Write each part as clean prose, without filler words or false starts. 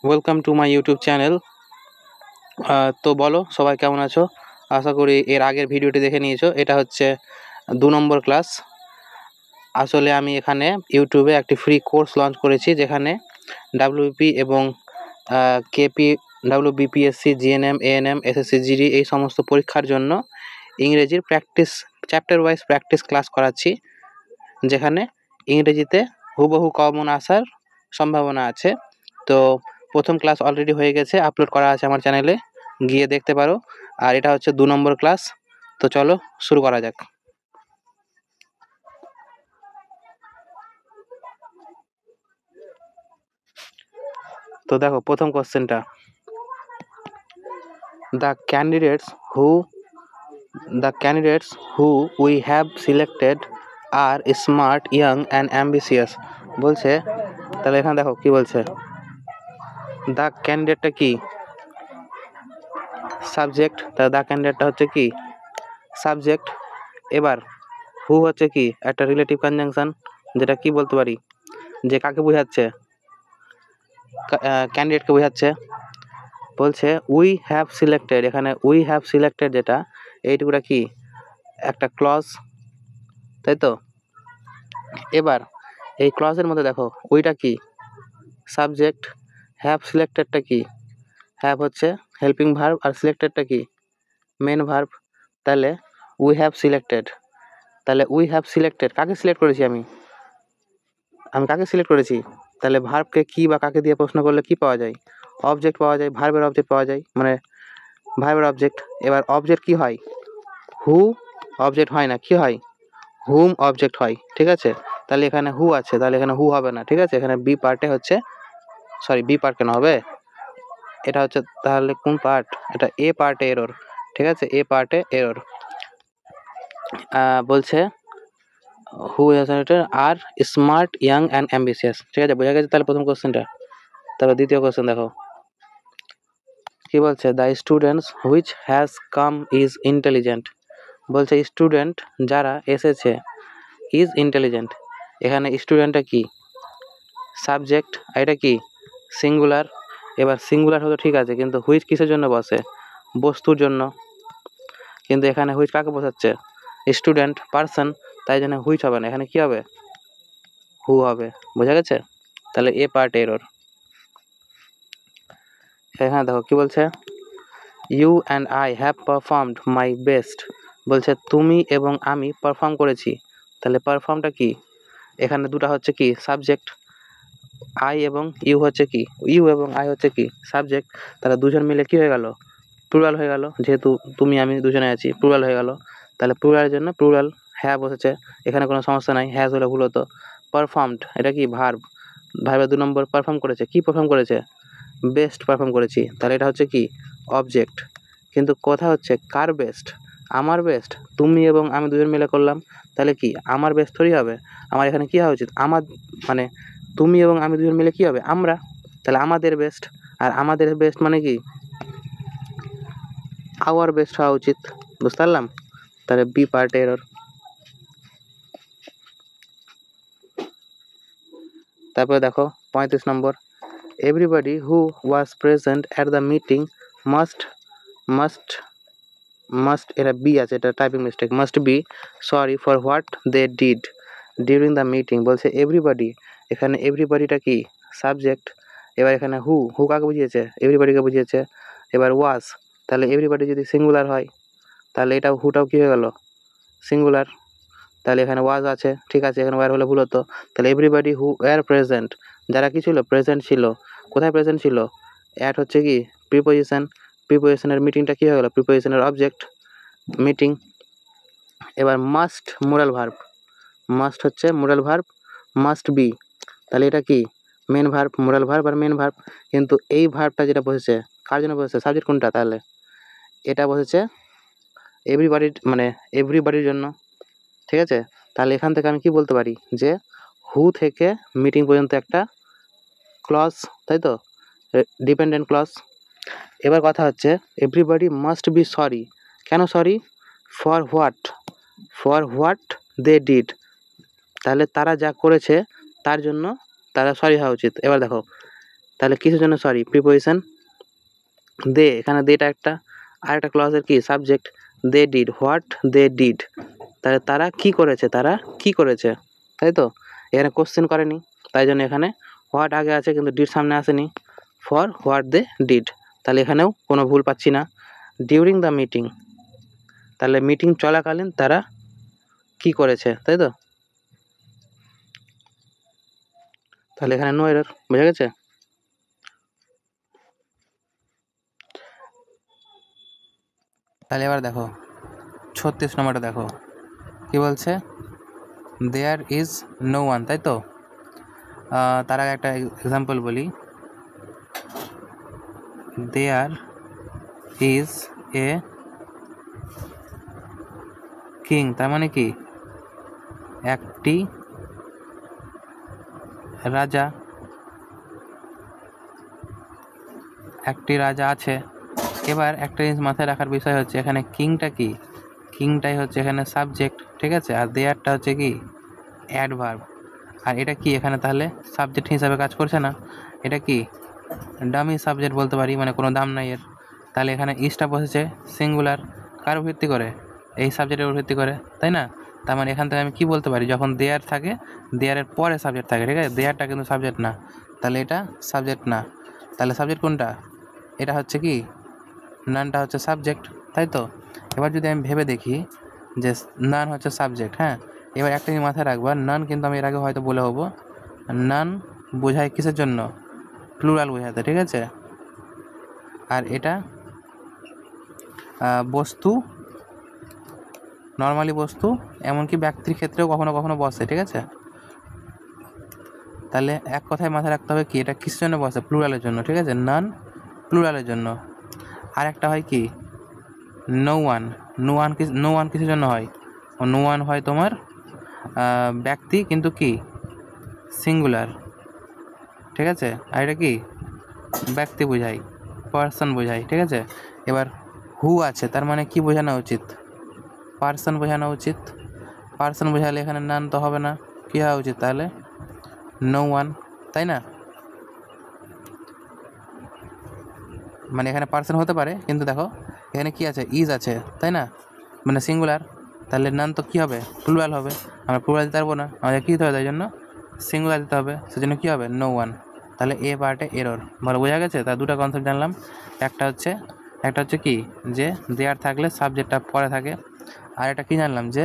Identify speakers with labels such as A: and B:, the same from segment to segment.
A: Welcome to my YouTube channel. তো বলো সবাই কেমন আছো? আশা করি এর আগের ভিডিওটি দেখে নিয়েছো। এটা হচ্ছে 2 নম্বর ক্লাস। আসলে আমি এখানে ইউটিউবে একটি ফ্রি কোর্স লঞ্চ করেছি, যেখানে ডাব্লিউপি এবং KP, WBPSC, GNM, ANM, SSC GD এই সমস্ত পরীক্ষার জন্য ইংরেজির practice, chapter wise practice class করাচ্ছি, যেখানে ইংরেজিতে হুবহু কমন আসার সম্ভাবনা আছে। তো প্রথম ক্লাস অলরেডি হয়ে গেছে, আপলোড করা আছে আমার চ্যানেলে, গিয়ে দেখতে পারো। আর এটা হচ্ছে 2 নম্বর ক্লাস। তো চলো শুরু করা যাক। তো দেখো প্রথম কোশ্চেনটা, the candidates who the candidates who we have selected are smart, young and ambitious বলছে। তাহলে এখানে দেখো কি বলছে, দ্য ক্যান্ডিডেটটা কি? সাবজেক্ট। তাহলে দ্য ক্যান্ডিডেটটা হচ্ছে কি? সাবজেক্ট। এবার হু হচ্ছে কি? একটা রিলেটিভ কনজাংশন, যেটা কি বলতে পারি, যে কাকে বোঝাচ্ছে? ক্যান্ডিডেটকে বোঝাচ্ছে। বলছে উই হ্যাভ সিলেক্টেড, এখানে উই হ্যাভ সিলেক্টেড যেটা, এইটুকুটা কি? একটা ক্লজ, তাই তো? এবার এই ক্লজের মধ্যে দেখো উইটা কি? সাবজেক্ট। হ্যাভ সিলেক্টেডটা কি? হ্যাভ হচ্ছে হেল্পিং ভার্ব, আর সিলেক্টেডটা কি? Main verb. তাহলে উই হ্যাভ সিলেক্টেড, তাহলে উই হ্যাভ সিলেক্টেড কাকে সিলেক্ট করেছি? আমি কাকে সিলেক্ট করেছি? তাহলে ভার্বকে কি বা কাকে দিয়ে প্রশ্ন করলে কি পাওয়া যায়? অবজেক্ট পাওয়া যায়, ভার্বের অবজেক্ট পাওয়া যায়, মানে ভার্বের অবজেক্ট। এবার অবজেক্ট কি হয়? হু অবজেক্ট হয় না, কি হয়? হুম অবজেক্ট হয়, ঠিক আছে? তাহলে এখানে হু আছে, তাহলে এখানে হু হবে না, ঠিক আছে? এখানে বি পার্টে হচ্ছে, সরি বি পার্ট কেন হবে? এটা হচ্ছে তাহলে কোন পার্ট? এটা এ পার্টে এরর, ঠিক আছে? এ পার্টে এরর। বলছে হু আর স্মার্ট, ইয়াং অ্যান্ড অ্যাম্বিশিয়াস, ঠিক আছে? বোঝা গেছে তাহলে প্রথম কোশ্চেনটা। তারপর দ্বিতীয় কোশ্চেন দেখো কি বলছে, the students which has come is intelligent. বলছে স্টুডেন্ট যারা এসেছে, ইজ ইন্টেলিজেন্ট। এখানে স্টুডেন্টটা কি? সাবজেক্ট। এটা কি? সিঙ্গুলার। এবার সিঙ্গুলার হলো ঠিক আছে, কিন্তু হুইচ কিসের জন্য বসে? বস্তুর জন্য। কিন্তু এখানে হুইচ কাকে বোঝাচ্ছে? স্টুডেন্ট পার্সন, তাই জন্য হুইচ হবে না, এখানে কি হবে? হু হবে। বোঝা গেছে? তাহলে এ পার্ট এরর। এখানে দেখো কি বলছে, you and I have performed my best. বলছে তুমি এবং আমি পারফর্ম করেছি। তাহলে পারফর্মটা কি? এখানে দুটা হচ্ছে কি? সাবজেক্ট। আই এবং ইউ হচ্ছে কি? ইউ এবং আই হচ্ছে কি? সাবজেক্ট। তাহলে দুজন মিলে কি হয়ে গেল? প্লুরাল হয়ে গেল, যেহেতু তুমি আমি দুজনে আছি, প্লুরাল হয়ে গেল। তাহলে প্লুরালের জন্য প্লুরাল হ্যাভ বসেছে, এখানে কোনো সমস্যা নাই, হ্যাজ হলে ভুল হতো। পারফর্মড এটা কি? ভার্ব। ভার্বের 2 নম্বর পারফর্ম করেছে, কি পারফর্ম করেছে? বেস্ট পারফর্ম করেছি, তাহলে এটা হচ্ছে কি? অবজেক্ট। কিন্তু কথা হচ্ছে কার বেস্ট? আমার বেস্ট। তুমি এবং আমি দুজন মিলে করলাম, তাহলে কি আমার বেস্ট থোড়ি হবে? আমার এখানে কি হওয়া উচিত? আমার, মানে তুমি এবং আমি দুজন মিলে কি হবে? আমরা। তাহলে আমাদের বেস্ট। আর আমাদের বেস্ট মানে কি? আওয়ার বেস্ট হওয়া উচিত। বুঝতে পারলাম? তাহলে বি পার্ট এরর। তারপরে দেখো 35 নম্বর, everybody who was present at the meeting must must must, এটা বি আছে, এটা typing mistake, must be sorry for what they did during the meeting. বলছে এভরিবডি, এখানে এভরিবডিটা কি? সাবজেক্ট। এবার এখানে হু, হু কাকে বুঝিয়েছে? এভরিবডিকে বুঝিয়েছে। এবার ওয়াজ, তাহলে এভরিবডি যদি সিঙ্গুলার হয়, তাহলে এটাও হুটাও কী হয়ে গেল? সিঙ্গুলার। তাহলে এখানে ওয়াজ আছে, ঠিক আছে, এখানে ওয়ার হলে ভুল হতো। তাহলে এভরিবডি হু ওয়ার প্রেজেন্ট, যারা কি ছিল? প্রেজেন্ট ছিল। কোথায় প্রেজেন্ট ছিল? অ্যাট হচ্ছে কি? প্রিপোজিশন। প্রিপোজিশনের মিটিংটা কী হয়ে গেল? প্রিপোজিশনের অবজেক্ট, মিটিং। এবার মাস্ট মোরাল ভার্ব, মাস্ট হচ্ছে মোরাল ভার্ব, মাস্ট বি, তাহলে এটা কি? Main verb. মোরাল ভার্ব আর মেন ভার্ব। কিন্তু এই ভার্বটা যেটা বসেছে, কার জন্য বসেছে? সাবজেক্ট কোনটা? তাহলে এটা বসেছে এভরিবডির, মানে এভরিবডির জন্য, ঠিক আছে? তাহলে এখান থেকে আমি কি বলতে পারি, যে হু থেকে মিটিং পর্যন্ত একটা ক্লজ, তাই তো? Dependent clause. এবার কথা হচ্ছে এভরিবডি মাস্ট বি সরি। কেন sorry? For what? For what they did, তাহলে তারা যা করেছে তার জন্য তারা সরি হওয়া উচিত। এবার দেখো তাহলে কিসের জন্য সরি, প্রিপোজিশন দে, এখানে দেটা একটা, আর একটা ক্লজের কি subject, they did, what they did, তাহলে তারা কি করেছে, তারা কি করেছে, তাই তো। এখানে কোশ্চেন করেনি, তাই জন্য এখানে হোয়াট আগে আছে কিন্তু ডিড সামনে আসেনি, ফর হোয়াট দে ডিড, তাহলে এখানেও কোনো ভুল পাচ্ছি না। ডিউরিং দ্য মিটিং, তাহলে মিটিং চলাকালীন তারা কি করেছে, তাই তো, তাহলে এখানে নো এরর, বোঝা গেছে। তাহলে এবার দেখো 36 নম্বরটা দেখো কি বলছে, দেয়ার ইজ নো ওয়ান, তাই তো। তার আগে একটা এক্সাম্পল বলি, দেয়ার ইজ এ কিং, তার মানে কি একটি রাজা, একটি রাজা আছে। এবার একটা জিনিস মাথায় রাখার বিষয় হচ্ছে এখানে কিংটা কি, কিংটাই হচ্ছে এখানে সাবজেক্ট, ঠিক আছে, আর দেয়ারটা হচ্ছে কি অ্যাডভার্ব, আর এটা কি এখানে তাহলে সাবজেক্ট হিসাবে কাজ করছে না, এটা কি ডামি সাবজেক্ট বলতে পারি, মানে কোনো দাম নাই এর। তাহলে এখানে ইজটা বসেছে সিঙ্গুলার, কার ভিত্তি করে, এই সাবজেক্টের উপর ভিত্তি করে, তাই না। তার মানে এখান থেকে আমি কি বলতে পারি, যখন দেয়ার থাকে দেয়ারের পরে সাবজেক্ট থাকে, ঠিক আছে, দেয়ারটা কিন্তু সাবজেক্ট না, তাহলে এটা সাবজেক্ট না, তাহলে সাবজেক্ট কোনটা, এটা হচ্ছে কি নানটা হচ্ছে সাবজেক্ট, তাই তো। এবার যদি আমি ভেবে দেখি যে নান হচ্ছে সাবজেক্ট, হ্যাঁ, এবার একটা জিনিস মাথায় রাখবো, নান কিন্তু আমি এর আগে হয়তো বলে হবো, নান বোঝায় কিসের জন্য, প্লুরাল বোঝাতে, ঠিক আছে, আর এটা বস্তু, নর্মালি বস্তু, এমনকি ব্যক্তির ক্ষেত্রেও কখনো কখনো বসে, ঠিক আছে। তাহলে এক কথায় মাথায় রাখতে হবে কি এটা কিসের জন্য বসে, প্লুরালের জন্য, ঠিক আছে, নান প্লুরালের জন্য। আর একটা হয় কি নো ওয়ান, নো ওয়ান কিসের জন্য হয়, নো ওয়ান হয় তোমার ব্যক্তি কিন্তু কি সিঙ্গুলার, ঠিক আছে, আর এটা কি ব্যক্তি বোঝায়, পার্সন বোঝায়, ঠিক আছে। এবার হু আছে, তার মানে কি বোঝানো উচিত, পার্সন বোঝানো উচিত, পার্সন বোঝালে এখানে নান তো হবে না, কী হওয়া উচিত তাহলে নো ওয়ান, তাই না। মানে এখানে পার্সন হতে পারে কিন্তু দেখো এখানে কি আছে, ইজ আছে, তাই না, মানে সিঙ্গুলার, তাহলে নান তো কী হবে, প্লুরাল হবে, আমরা প্লুরাল দিতে পারবো না, আমাদের কী দিতে হবে, তাই জন্য সিঙ্গুলার দিতে হবে, সেজন্য কী হবে নো ওয়ান, তাহলে এ পার্টে এরর, ভালো বোঝা গেছে। তার দুটো কনসেপ্ট জানলাম, একটা হচ্ছে কি যে দেয়ার থাকলে সাবজেক্টটা পরে থাকে, আর এটা কী জানলাম যে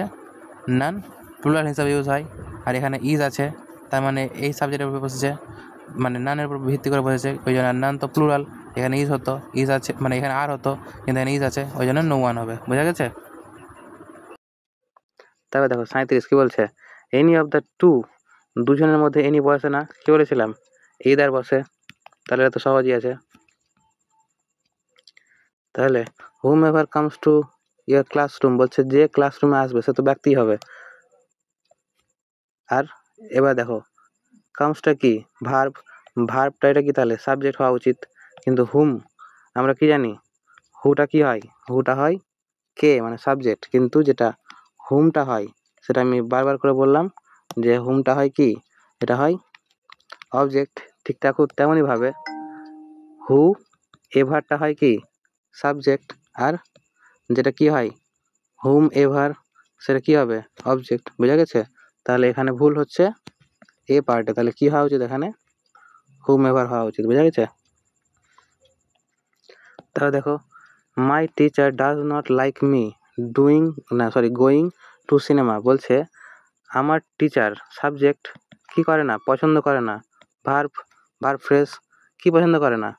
A: নান প্লুরাল হিসাবে ইউজ হয়, আর এখানে ইজ আছে, তার মানে এই সাবজেক্টের উপর বসেছে, মানে নানের উপর ভিত্তি করে বসেছে, ওই জন্য নান তো প্লুরাল, এখানে ইজ হতো, ইজ আছে মানে এখানে আর হতো, কিন্তু এখানে ইজ আছে, ওই জন্য নো ওয়ান হবে, বোঝা গেছে। তবে দেখো 37 কি বলছে, এনি অফ দ্য টু, দুজনের মধ্যে এনি বসে না, কি বলেছিলাম ইদার বসে, তাহলে এটা তো সহজই আছে। তাহলে whomever comes to your classroom, বলছে যে ক্লাসরুমে আসবে সে তো ব্যক্তি হবে, আর এবার দেখো কামসটা কি ভার্ব, ভার্বটা এটা কি তাহলে সাবজেক্ট হওয়া উচিত, কিন্তু হুম আমরা কি জানি হুটা কি হয়, হুটা হয় কে মানে সাবজেক্ট, কিন্তু যেটা হুমটা হয় সেটা আমি বারবার করে বললাম যে হুমটা হয় কি, এটা হয় অবজেক্ট, ঠিক তেমনইভাবে হু এভারটা হয় কি সাবজেক্ট, আর যেটা কি হয় হুম এভার সেটা কি হবে অবজেক্ট, বোঝা গেছে। তাহলে এখানে ভুল হচ্ছে এ পার্টে, তাহলে কি হওয়া উচিত এখানে হুম এভার হওয়া উচিত, বোঝা গেছে। তাহলে দেখো my teacher does not like me going to cinema, বলছে আমার টিচার সাবজেক্ট কি করে না, পছন্দ করে না, ভার্ব ফ্রেজ কি পছন্দ করে না,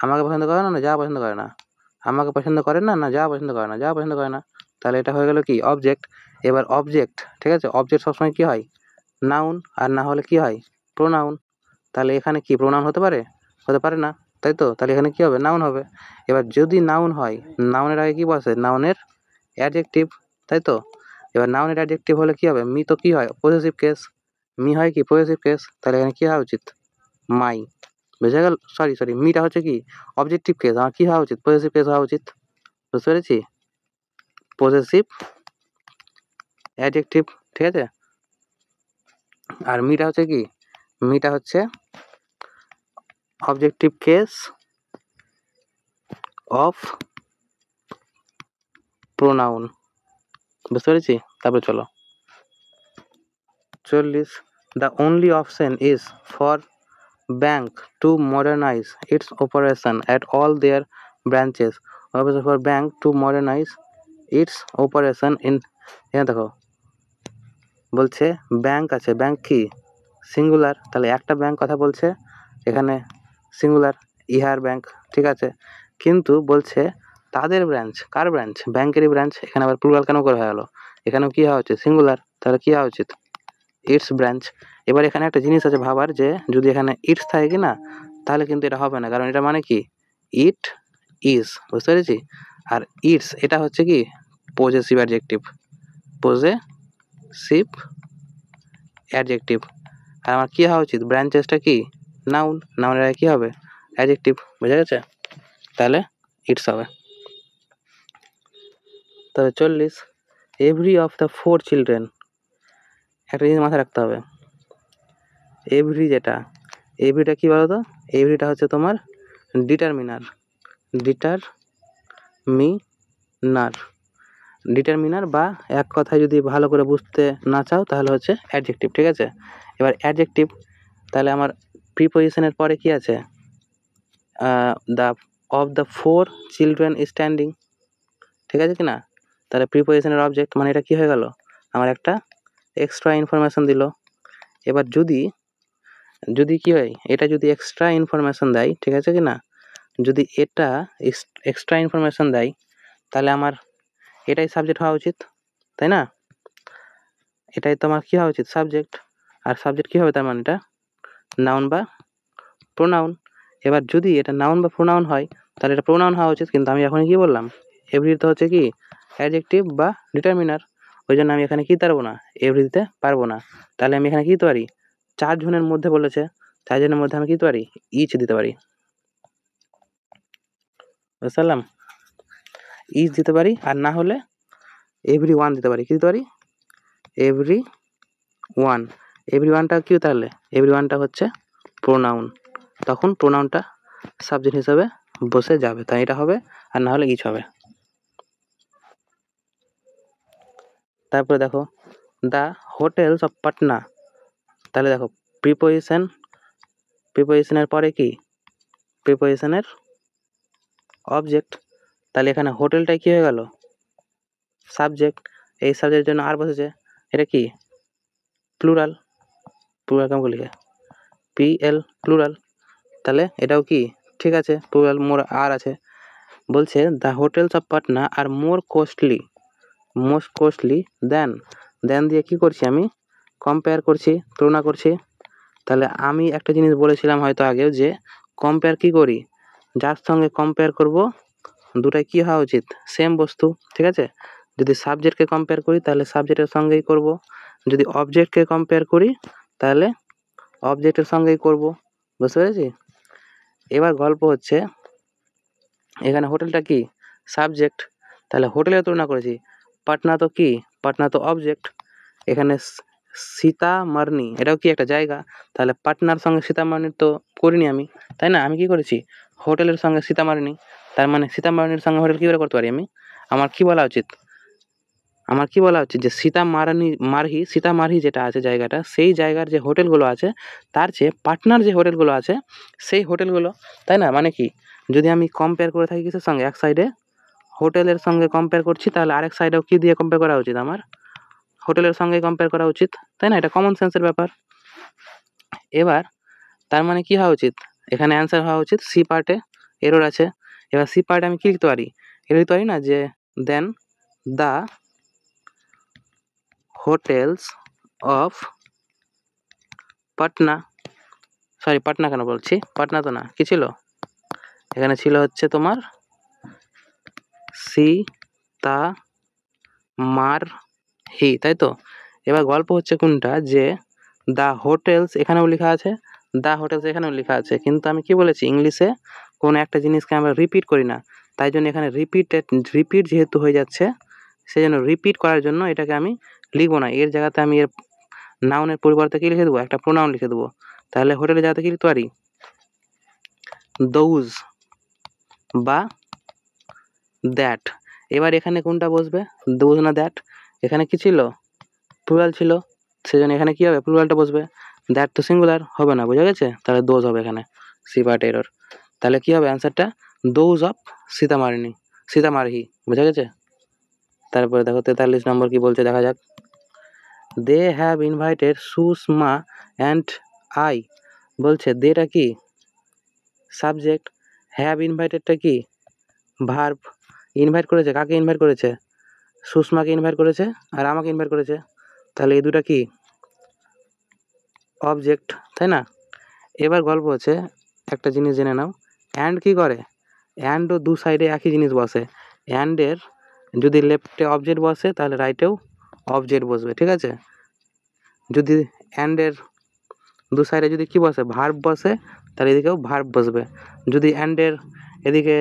A: আমাকে পছন্দ করে না, না যা পছন্দ করে না, আমাকে পছন্দ করে না, না যা পছন্দ করে না, যা পছন্দ করে না, তাহলে এটা হয়ে গেল কি অবজেক্ট। এবার অবজেক্ট, ঠিক আছে, অবজেক্ট সবসময় কি হয় নাউন, আর না হলে কি হয় প্রোনাউন, তাহলে এখানে কি প্রোনাউন হতে পারে না, তাই তো, তাহলে এখানে কি হবে নাউন হবে। এবার যদি নাউন হয় নাউনের আগে কি বসে নাউনের অ্যাডজেক্টিভ, তাই তো। এবার নাউনের অ্যাডজেক্টিভ হলে কি হবে, মি তো কি হয় পজেসিভ কেস, মি হয় কি পজেসিভ কেস, তাহলে এখানে কি হওয়া উচিত মাই, বুঝে গেল, সরি মিটা হচ্ছে কি অবজেক্টিভ কেস, আমার কি হওয়া উচিত পজেসিভ কেস হওয়া উচিত, বুঝতে পেরেছি, পজেসিভ অ্যাডজেক্টিভ, ঠিক আছে। আর মিটা হচ্ছে কি, মিটা হচ্ছে অবজেক্টিভ কেস অফ প্রোনাউন। বুঝতে পেরেছি? তারপরে চলো 40, the only option is for bank to modernize its operation at all their branches. For bank to modernize its operation in, এখানে দেখো বলছে ব্যাংক আছে, ব্যাংক কি সিঙ্গুলার, তাহলে একটা ব্যাংক কথা বলছে এখানে সিঙ্গুলার ইহার ব্যাংক, ঠিক আছে। কিন্তু বলছে তাদের ব্রাঞ্চ, কার ব্রাঞ্চ? ব্যাংকেরই ব্রাঞ্চ। এখানে আবার প্লুরাল কেন করে হয়ে গেল? এখানেও কি হওয়া উচিত? সিঙ্গুলার। তাহলে কি হওয়া উচিত? It's branch. এবার এখানে একটা জিনিস আছে ভাবার, যে যদি এখানে ইটস থাকে কি না, তাহলে কিন্তু এটা হবে না, কারণ এটা মানে কি ইট ইজ। বুঝতে পেরেছি? আর ইটস এটা হচ্ছে কি পজেসিভ অ্যাডজেক্টিভ, পজেসিভ অ্যাডজেক্টিভ। আর আমার কি হওয়া উচিত? ব্রাঞ্চেসটা কি নাউন, নাউনের আগে কি হবে? অ্যাডজেক্টিভ। বুঝা গেছে? তাহলে ইটস হবে। তবে 40, এভরি অফ দ্য 4 চিলড্রেন, একটা জিনিস মাথায় রাখতে হবে, এভরি যেটা, এভরিটা কি বলো তো? এভরিটা হচ্ছে তোমার ডিটারমিনার, ডিটারমিনার বা এক কথায় যদি ভালো করে বুঝতে না চাও তাহলে হচ্ছে অ্যাডজেক্টিভ, ঠিক আছে। এবার অ্যাডজেক্টিভ, তাহলে আমার প্রিপোজিশনের পরে কি আছে? The of the 4 children standing, ঠিক আছে কি না? তাহলে প্রিপোজিশনের অবজেক্ট, মানে এটা কি হয়ে গেল? আমার একটা এক্সট্রা ইনফরমেশন দিল। এবার যদি কি হয়, এটা যদি এক্সট্রা ইনফরমেশন দেয়, ঠিক আছে কি না? যদি এটা এক্সট্রা ইনফরমেশন দেয়, তাহলে আমার এটাই সাবজেক্ট হওয়া উচিত, তাই না? এটাই তো আমার কি হওয়া উচিত? সাবজেক্ট। আর সাবজেক্ট কি হবে? তার মানে এটা নাউন বা প্রোনাউন। এবার যদি এটা নাউন বা প্রোনাউন হয়, তাহলে এটা প্রোনাউন হওয়া উচিত, কিন্তু আমি এখন কি বললাম? এভরি তো হচ্ছে কি অ্যাডজেক্টিভ বা ডিটারমিনার, ওই জন্য আমি এখানে কি পারবো না? এভরি দিতে পারবো না। তাহলে আমি এখানে কি দিতে পারি? 4 জনের মধ্যে বলেছে, 4 জনের মধ্যে আমি কি দিতে পারি? ইচ দিতে পারি। বুঝতে পারলাম? ইচ দিতে পারি, আর না হলে এভরি ওয়ান দিতে পারি। কি দিতে পারি? Every one. এভরি ওয়ানটা কি তাহলে? এভরি ওয়ানটা হচ্ছে প্রোনাউন, তখন প্রোনাউনটা সাবজেক্ট হিসাবে বসে যাবে, তাই এটা হবে, আর না হলে ইচ হবে। তারপরে দেখো দ্য হোটেলস অফ পাটনা, তাহলে দেখো প্রিপোজিশনের পরে কি? প্রিপোজিশনের অবজেক্ট। তাহলে এখানে হোটেলটাই কি হয়ে গেল? সাবজেক্ট। এই সাবজেক্টের জন্য আর বসেছে, এটা কি প্লুরাল, প্লুরাল কেমন লিখে? PL plural. তাহলে এটাও কি ঠিক আছে, প্লুরাল মোর আর আছে। বলছে the hotels of Patna are most costly than দিয়ে কি করছি আমি? কম্পেয়ার করছি, তুলনা করছি। তাহলে আমি একটা জিনিস বলেছিলাম হয়তো আগেও, যে কম্পেয়ার কি করি? যার সঙ্গে কম্পেয়ার করব দুটাই কি হওয়া উচিত? সেম বস্তু, ঠিক আছে। যদি সাবজেক্টকে কম্পেয়ার করি তাহলে সাবজেক্টের সঙ্গেই করব, যদি অবজেক্টকে কম্পেয়ার করি তাহলে অবজেক্টের সঙ্গেই করব। বুঝতে পেরেছি? এবার গল্প হচ্ছে এখানে হোটেলটা কি সাবজেক্ট, তাহলে হোটেলের তুলনা করেছি। পাটনা তো কি? পাটনা তো অবজেক্ট। এখানে সীতামার্নি এটাও কি একটা জায়গা, তাহলে পাটনার সঙ্গে সীতামার্নির তো করিনি আমি, তাই না? আমি কি করেছি? হোটেলের সঙ্গে সীতামার্নি। তার মানে সীতামার্নির সঙ্গে হোটেল কীভাবে করতে পারি আমি? আমার কি বলা উচিত? যে সীতামারহি যেটা আছে জায়গাটা, সেই জায়গার যে হোটেলগুলো আছে তার চেয়ে পাটনার যে হোটেলগুলো আছে সেই হোটেলগুলো, তাই না? মানে কি যদি আমি কম্পেয়ার করে থাকি কিসের সঙ্গে? এক সাইডে হোটেলের সঙ্গে কম্পেয়ার করছি, তাহলে আরেক সাইডেও কি দিয়ে কম্পেয়ার করা উচিত? আমার হোটেলের সঙ্গে কম্পেয়ার করা উচিত, তাই না? এটা কমন সেন্সের ব্যাপার। এবার তার মানে কি হওয়া উচিত? এখানে অ্যান্সার হওয়া উচিত সি পার্টে এরর আছে। এবার সি পার্টে আমি কি লিখতে পারি? এটা লিখতে পারি না যে than the hotels of Patna, sorry Patna কেন বলছি? পাটনা তো না, কি ছিল এখানে? ছিল হচ্ছে তোমার সীতামারহি, তাই তো। এবার গল্প হচ্ছে কোনটা? যে দ্য হোটেলস এখানেও লেখা আছে, দ্য হোটেলস এখানেও লেখা আছে, কিন্তু আমি কি বলেছি? ইংলিশে কোনো একটা জিনিসকে আমরা রিপিট করি না, তাই জন্য এখানে রিপিট যেহেতু হয়ে যাচ্ছে, সেই জন্য রিপিট করার জন্য এটাকে আমি লিখবো না। এর জায়গাতে আমি এর নাউনের পরিবর্তে কি লিখে দেবো? একটা প্রোনাউন লিখে দেবো। তাহলে হোটেলের জায়গাতে কি লিখতে পারি? দৌজ বা দ্যাট। এবার এখানে কোনটা বসবে, দৌজ না দ্যাট? এখানে কি ছিল, প্লুরাল ছিল, সেজন্য এখানে কি হবে, প্লুরালটা বসবে। দ্যাট তো সিঙ্গুলার হবে না, বোঝা গেছে? তাহলে দোজ হবে এখানে, সি পার্ট এরর। তাহলে কি হবে অ্যান্সারটা, দোজ অফ সীতামারহি, বোঝা গেছে? তারপরে দেখো 43 নম্বর কি বলছে দেখা যাক। They have invited Sushma and I. বলছে দেটা কি সাবজেক্ট, হ্যাভ ইনভাইটেডটা কি ভার্ব। ইনভাইট করেছে, কাকে ইনভাইট করেছে? সুষমাকে ইনভাইট করেছে আর আমাকে ইনভাইট করেছে। তাহলে এই দুটা কি অবজেক্ট, তাই না? এবার গল্প হচ্ছে একটা জিনিস জেনে নাও, অ্যান্ড কি করে, অ্যান্ডও দু সাইডে একই জিনিস বসে। অ্যান্ডের যদি লেফটে অবজেক্ট বসে তাহলে রাইটেও অবজেক্ট বসবে, ঠিক আছে? যদি অ্যান্ডের দু সাইডে যদি কি বসে, ভার্ব বসে, তাহলে এদিকেও ভার্ব বসবে। যদি অ্যান্ডের এদিকে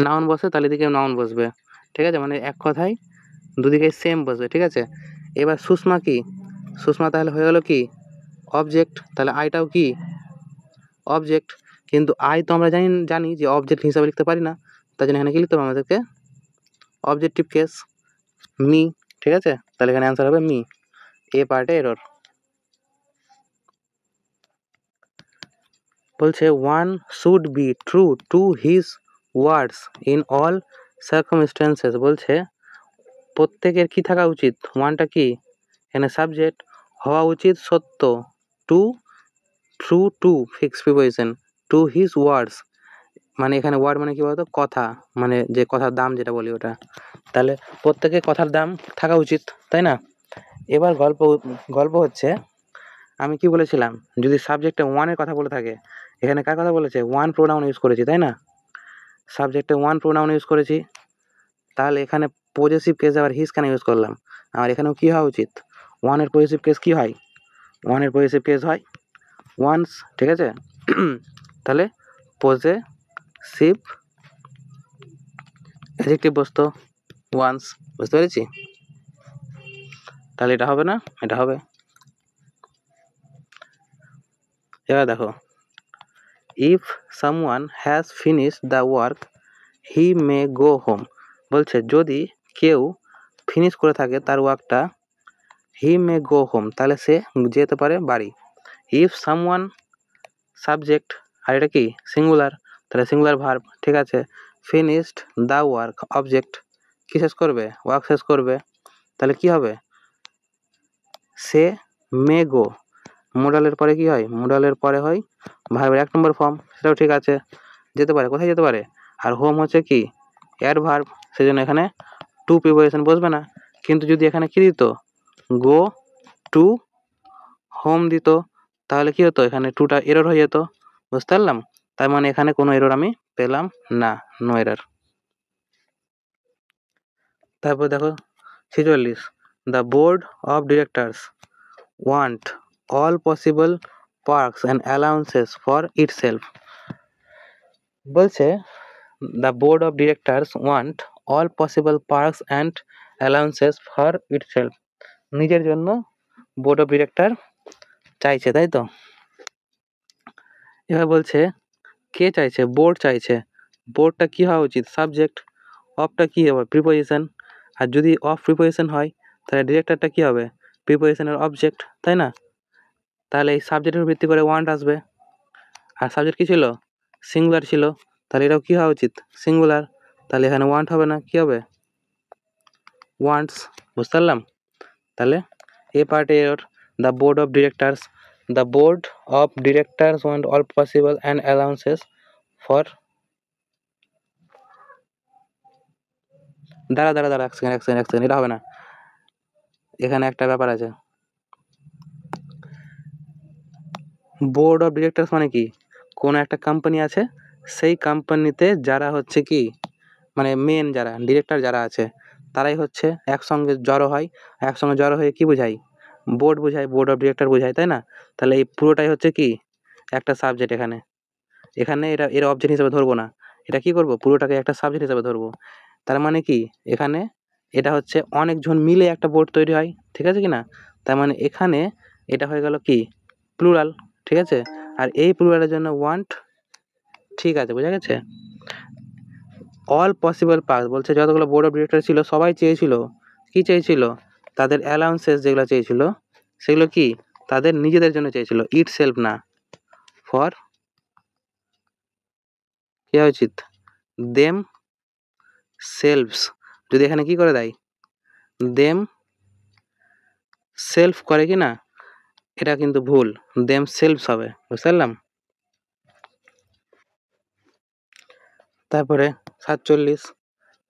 A: নাউন বসে তাহলে এদিকেও নাউন বসবে, ঠিক আছে? মানে এক কথায় দুদিকে সেম বসবে, ঠিক আছে? এবার সুষমা কি, সুষমা তাহলে হয়ে গেল কি অবজেক্ট, তাহলে আইটাও কি অবজেক্ট। কিন্তু আই তো আমরা জানি যে অবজেক্ট হিসাবে লিখতে পারি না, তার জন্য এখানে কি লিখতে হবে আমাদেরকে, অবজেক্টিভ কেস, মি, ঠিক আছে? তাহলে এখানে অ্যান্সার হবে মি, এ পার্টে এরর। বলছে one should be true to his words in all circumstances. বলছে প্রত্যেকের কি থাকা উচিত, ওয়ানটা কি এখানে সাবজেক্ট, হওয়া উচিত সত্য, to true to fix preposition, to his words মানে এখানে ওয়ার্ড মানে কি বলতো, কথা, মানে যে কথার দাম যেটা বলি ওটা। তাহলে প্রত্যেকের কথার দাম থাকা উচিত, তাই না? এবার গল্প হচ্ছে আমি কি বলেছিলাম, যদি সাবজেক্টে ওয়ানের কথা বলে থাকে, এখানে কার কথা বলেছে, ওয়ান প্রোনাউন ইউজ করেছি, তাই না? সাবজেক্টে ওয়ান প্রোনাউন ইউজ করেছি, তাহলে এখানে পজেসিভ কেস আবার হিজ কেন ইউজ করলাম? আর এখানেও কি হওয়া উচিত, ওয়ানের পজেসিভ কেস কি হয়, ওয়ানের পজেসিভ কেস হয় ওয়ান্স, ঠিক আছে? তাহলে পজেসিভ অ্যাডজেক্টিভ বসতো ওয়ান্স, বুঝতে পেরেছি? তাহলে এটা হবে না, এটা হবে। এবার দেখো, if someone has finished the work he May go home. বলছে যদি কেউ ফিনিশ করে থাকে তার ওয়ার্কটা, হি মে গো হোম, তাহলে সে যেতে পারে বাড়ি। ইফ সামওয়ান সাবজেক্ট, আর এটা কি সিঙ্গুলার, তাহলে সিঙ্গুলার ভার্ব, ঠিক আছে? ফিনিশড দ্য ওয়ার্ক অবজেক্ট, কি শেষ করবে, ওয়ার্ক শেষ করবে, তাহলে কি হবে, সে মে গো। মোডালের পরে কি হয়, মোডালের পরে হয় ভার্বের 1 নম্বর ফর্ম, সেটাও ঠিক আছে, যেতে পারে, কোথায় যেতে পারে? আর হোম হচ্ছে কি অ্যাডভার্ব, সেজন্য এখানে টু প্রিপোজিশন বসবে না। কিন্তু যদি এখানে কি দিত, গো টু হোম দিত, তাহলে কি হতো, এখানে টুটা এরর হয়ে যেত, বুঝতে পারলাম? তার মানে এখানে কোনো এরর আমি পেলাম না, নো এরর। তারপর দেখো 46, the board of directors want all possible perks and allowances for itself. বলছে the board of directors want all possible perks and allowances for itself, নিজের জন্য বোর্ড অফ ডিরেক্টর চাইছে, তাই তো? এবার বলছে কে চাইছে, বোর্ড চাইছে, বোর্ডটা কি হওয়া উচিত, সাবজেক্ট, অফটা কি হবে, প্রিপোজিশন, আর যদি অফ প্রিপোজিশন হয় তাহলে ডিরেক্টরটা কি হবে, প্রিপোজিশনের অবজেক্ট, তাই না? তাহলে এই সাবজেক্টের ভিত্তি করে ওয়ান্ট আসবে, আর সাবজেক্ট কি ছিল, সিঙ্গুলার ছিল, তাহলে এটাও কি হওয়া উচিত, সিঙ্গুলার, তাহলে এখানে ওয়ান্ট হবে না, কি হবে, ওয়ান্টস, বুঝতে পারলাম? তাহলে এ পার্টে error, the board of directors want all possible and allowances for, দাঁড়া এক সেকেন্ড, এটা হবে না, এখানে একটা ব্যাপার আছে। বোর্ড অফ ডিরেক্টরস মানে কি, কোনো একটা কোম্পানি আছে, সেই কোম্পানিতে যারা হচ্ছে কি মানে মেন যারা ডিরেক্টর যারা আছে তারাই হচ্ছে একসঙ্গে জড়ো হয়, একসঙ্গে জড়ো হয়ে কি বোঝায়, বোর্ড বোঝায়, বোর্ড অফ ডিরেক্টর বোঝায়, তাই না? তাহলে এই পুরোটাই হচ্ছে কি একটা সাবজেক্ট, এখানে এটা এর অবজেক্ট হিসেবে ধরবো না, এটা কি করব, পুরোটাকে একটা সাবজেক্ট হিসেবে ধরবো। তার মানে কি এখানে এটা হচ্ছে অনেকজন মিলে একটা বোর্ড তৈরি হয়, ঠিক আছে কি না? তার মানে এখানে এটা হয়ে গেল কি প্লুরাল, ঠিক আছে? আর এই প্লুরালের জন্য ওয়ান্ট ঠিক আছে, বোঝা গেছে? অল পসিবল পাথ বলছে যতগুলো বোর্ড অফ ডিরেক্টর ছিল সবাই চেয়েছিল, কি চেয়েছিল? তাদের অ্যালাউন্সেস যেগুলো চেয়েছিল সেগুলো কি তাদের নিজেদের জন্য চেয়েছিল, ইট সেলফ না, ফর কি হওয়া উচিত? Them selves. যদি এখানে কি করে দেয়, দেম সেলফ করে কি না, এটা কিন্তু ভুল, দেম সেলভস হবে, বুঝতে পারলাম? তারপরে 47,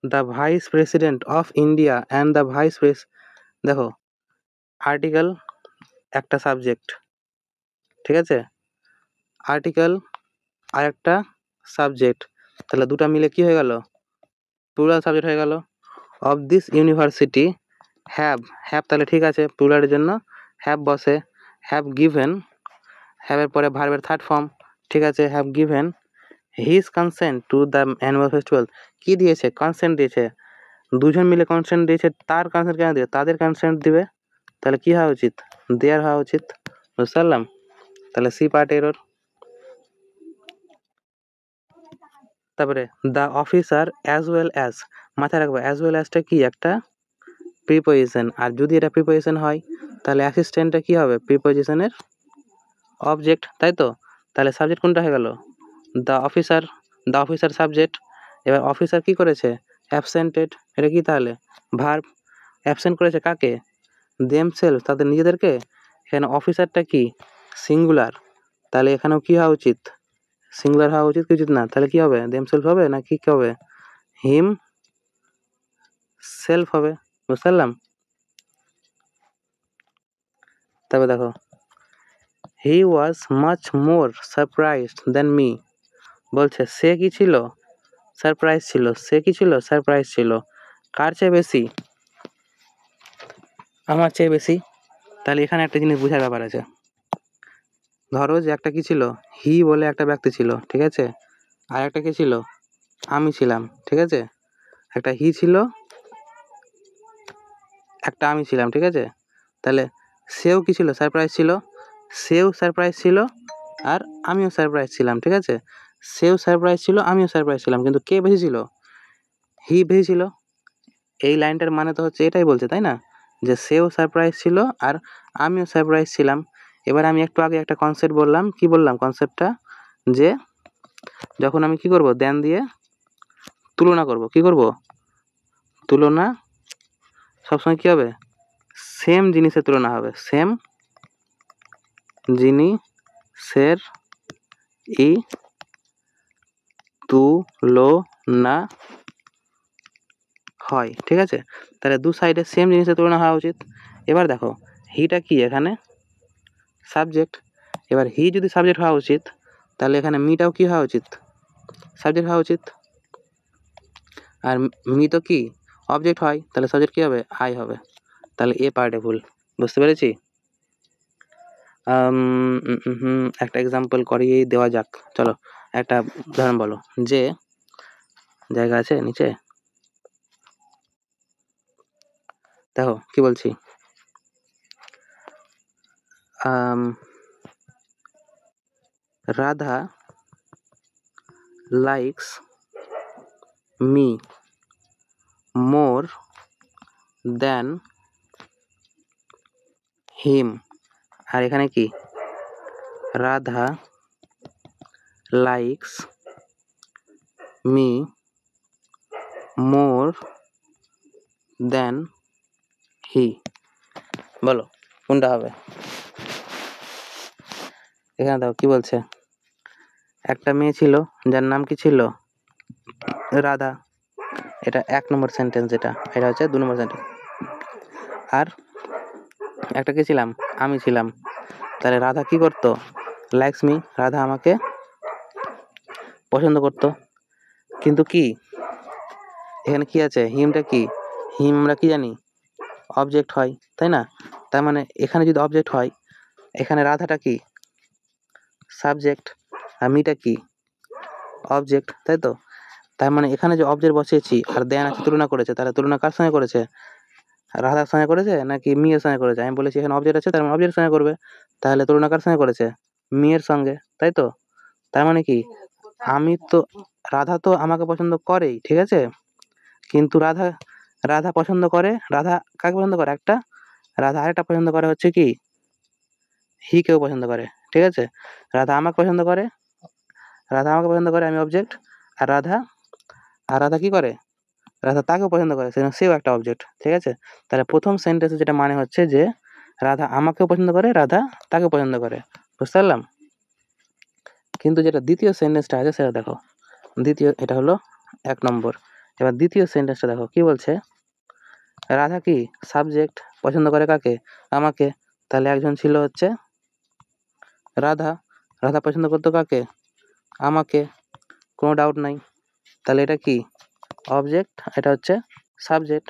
A: the vice president of India and the vice press, দেখো আর্টিকেল একটা সাবজেক্ট, ঠিক আছে, আর্টিকেল আর একটা সাবজেক্ট, তাহলে দুটা মিলে কি হয়ে গেল? প্লুরাল সাবজেক্ট হয়ে গেল। Of this university have, have তাহলে ঠিক আছে প্লুরালের জন্য হ্যাভ বসে, হ্যাভ গিভেন, হ্যাভের পরে ভার্বের থার্ড ফর্ম, ঠিক আছে, have given his consent to the annual festival, কি দিয়েছে? কনসেন্ট দিয়েছে, দুজন মিলে কনসেন্ট দিয়েছে, তার কনসেন্ট কেন দিবে? তাদের কনসেন্ট দিবে, তাহলে কি হওয়া উচিত? দেয়ার হওয়া উচিত, বুঝতে পারলাম? তাহলে সি পার্ট এরর। তারপরে the officer as well as, মাথায় রাখবো অ্যাজ ওয়েল অ্যাজটা কি একটা প্রিপোজিশন, আর যদি এটা প্রিপোজিশন হয় তাহলে অ্যাসিস্ট্যান্টটা কি হবে? প্রিপোজিশনের অবজেক্ট, তাই তো? তাহলে সাবজেক্ট কোনটা হয়ে গেল? The officer, the officer subject. এবার অফিসার কি করেছে? অ্যাবসেন্টেড, এটা কি তাহলে? ভার্ব। অ্যাবসেন্ট করেছে কাকে? দেমসেলফ, তাদের নিজেদেরকে। এখানে অফিসারটা কি? সিঙ্গুলার, তাহলে এখানেও কি হওয়া উচিত? সিঙ্গুলার হওয়া উচিত কি উচিত না? তাহলে কি হবে? দেমসেলফ হবে না কি হবে? হিম সেলফ হবে, বুঝতে পারলাম? তবে দেখো he was much more surprised than me, বলছে সে কি ছিল? সারপ্রাইজ ছিল, সে কি ছিল? সারপ্রাইজ ছিল, কার চেয়ে বেশি? আমার চেয়ে বেশি। তাহলে এখানে একটা জিনিস বোঝার ব্যাপার আছে, ধরো যে একটা কি ছিল, হি বলে একটা ব্যক্তি ছিল, ঠিক আছে, আর একটা কি ছিল? আমি ছিলাম, ঠিক আছে, একটা হি ছিল, একটা আমি ছিলাম, ঠিক আছে, তাহলে সেও কি ছিল? সারপ্রাইজ ছিল, সেও সারপ্রাইজ ছিল, আর আমিও সারপ্রাইজ ছিলাম, ঠিক আছে, সেও সারপ্রাইজ ছিল, আমিও সারপ্রাইজ ছিলাম, কিন্তু কে বেশি ছিল? হি বেশি ছিল। এই লাইনটার মানে তো হচ্ছে এটাই বলছে, তাই না, যে সেও সারপ্রাইজ ছিল আর আমিও সারপ্রাইজ ছিলাম। এবার আমি একটু আগে একটা কনসেপ্ট বললাম, কি বললাম কনসেপ্টটা? যে যখন আমি কি করব, দেন দিয়ে তুলনা করব, কি করব? তুলনা সবসময় কি হবে? সেম জিনিসের তুলনা হবে, সেম জিনিসের ই তুলনা হয়, ঠিক আছে, তাহলে দু সাইডে সেম জিনিসের তুলনা হওয়া উচিত। এবার দেখো হিটা কি এখানে? সাবজেক্ট। এবার হি যদি সাবজেক্ট হওয়া উচিত তাহলে এখানে মিটাও কি হওয়া উচিত? সাবজেক্ট হওয়া উচিত। আর মি তো কি অবজেক্ট হয়, তাহলে সাবজেক্ট কি হবে? আই হবে। তাহলে এ পার্টে ভুল, বুঝতে পেরেছি? একটা এক্সাম্পল করিয়ে দেওয়া যাক, চলো একটা উদাহরণ বলো। যে জায়গা আছে নিচে, দেখো কি বলছি, রাধা লাইকস মি মোর দেন হিম। আর এখানে কি? রাধা লাইকস মি মোর দেন হি, বলো কোনটা হবে? এখানে দেখো কি বলছে, একটা মেয়ে ছিল যার নাম কি ছিল? রাধা। এটা 1 নম্বর সেন্টেন্স, এটা হচ্ছে 2 নম্বর সেন্টেন্স। আর একটা কি ছিলাম? আমি ছিলাম। তাহলে রাধা কি করতো? লাইকস মি, রাধা আমাকে পছন্দ করতো। কিন্তু কি এখানে কি আছে? হিমটা কি? হিম আমরা কি জানি? অবজেক্ট হয়, তাই না? তার মানে এখানে যদি অবজেক্ট হয়, এখানে রাধাটা কি? সাবজেক্ট, আর মিটা কি? অবজেক্ট, তাই তো? তার মানে এখানে যে অবজেক্ট বসিয়েছি আর দেন আছে তুলনা করেছে, তাহলে তুলনা কার সঙ্গে করেছে? রাধার সঙ্গে করেছে নাকি মিয়ের সঙ্গে করেছে? আমি বলেছি এখানে অবজেক্ট আছে, তার মানে অবজেক্টের সঙ্গে করবে। তাহলে তুলনা কার সঙ্গে করেছে? মিয়ের সঙ্গে, তাই তো? তার মানে কি আমি তো রাধা তো আমাকে পছন্দ করেই, ঠিক আছে, কিন্তু রাধা পছন্দ করে, রাধা কাকে পছন্দ করে, রাধা আরেকটা পছন্দ করে হচ্ছে কি, কেউ পছন্দ করে, ঠিক আছে। রাধা আমাকে পছন্দ করে, আমি অবজেক্ট। আর রাধা কি করে, রাধা তাকেও পছন্দ করে, সেও একটা অবজেক্ট, ঠিক আছে। তাহলে প্রথম সেন্টেন্সে যেটা মানে হচ্ছে যে রাধা আমাকেও পছন্দ করে, রাধা তাকেও পছন্দ করে, বুঝতে পারলাম। কিন্তু যেটা দ্বিতীয় সেন্টেন্সটা আছে সেটা দেখো, এটা হলো 1 নম্বর। এবার দ্বিতীয় সেন্টেন্সটা দেখো কি বলছে, রাধা কি সাবজেক্ট, পছন্দ করে কাকে, আমাকে। তাহলে একজন ছিল হচ্ছে রাধা, রাধা পছন্দ করতো কাকে, আমাকে, কোনো ডাউট নাই। তাহলে এটা কি অবজেক্ট, এটা হচ্ছে সাবজেক্ট,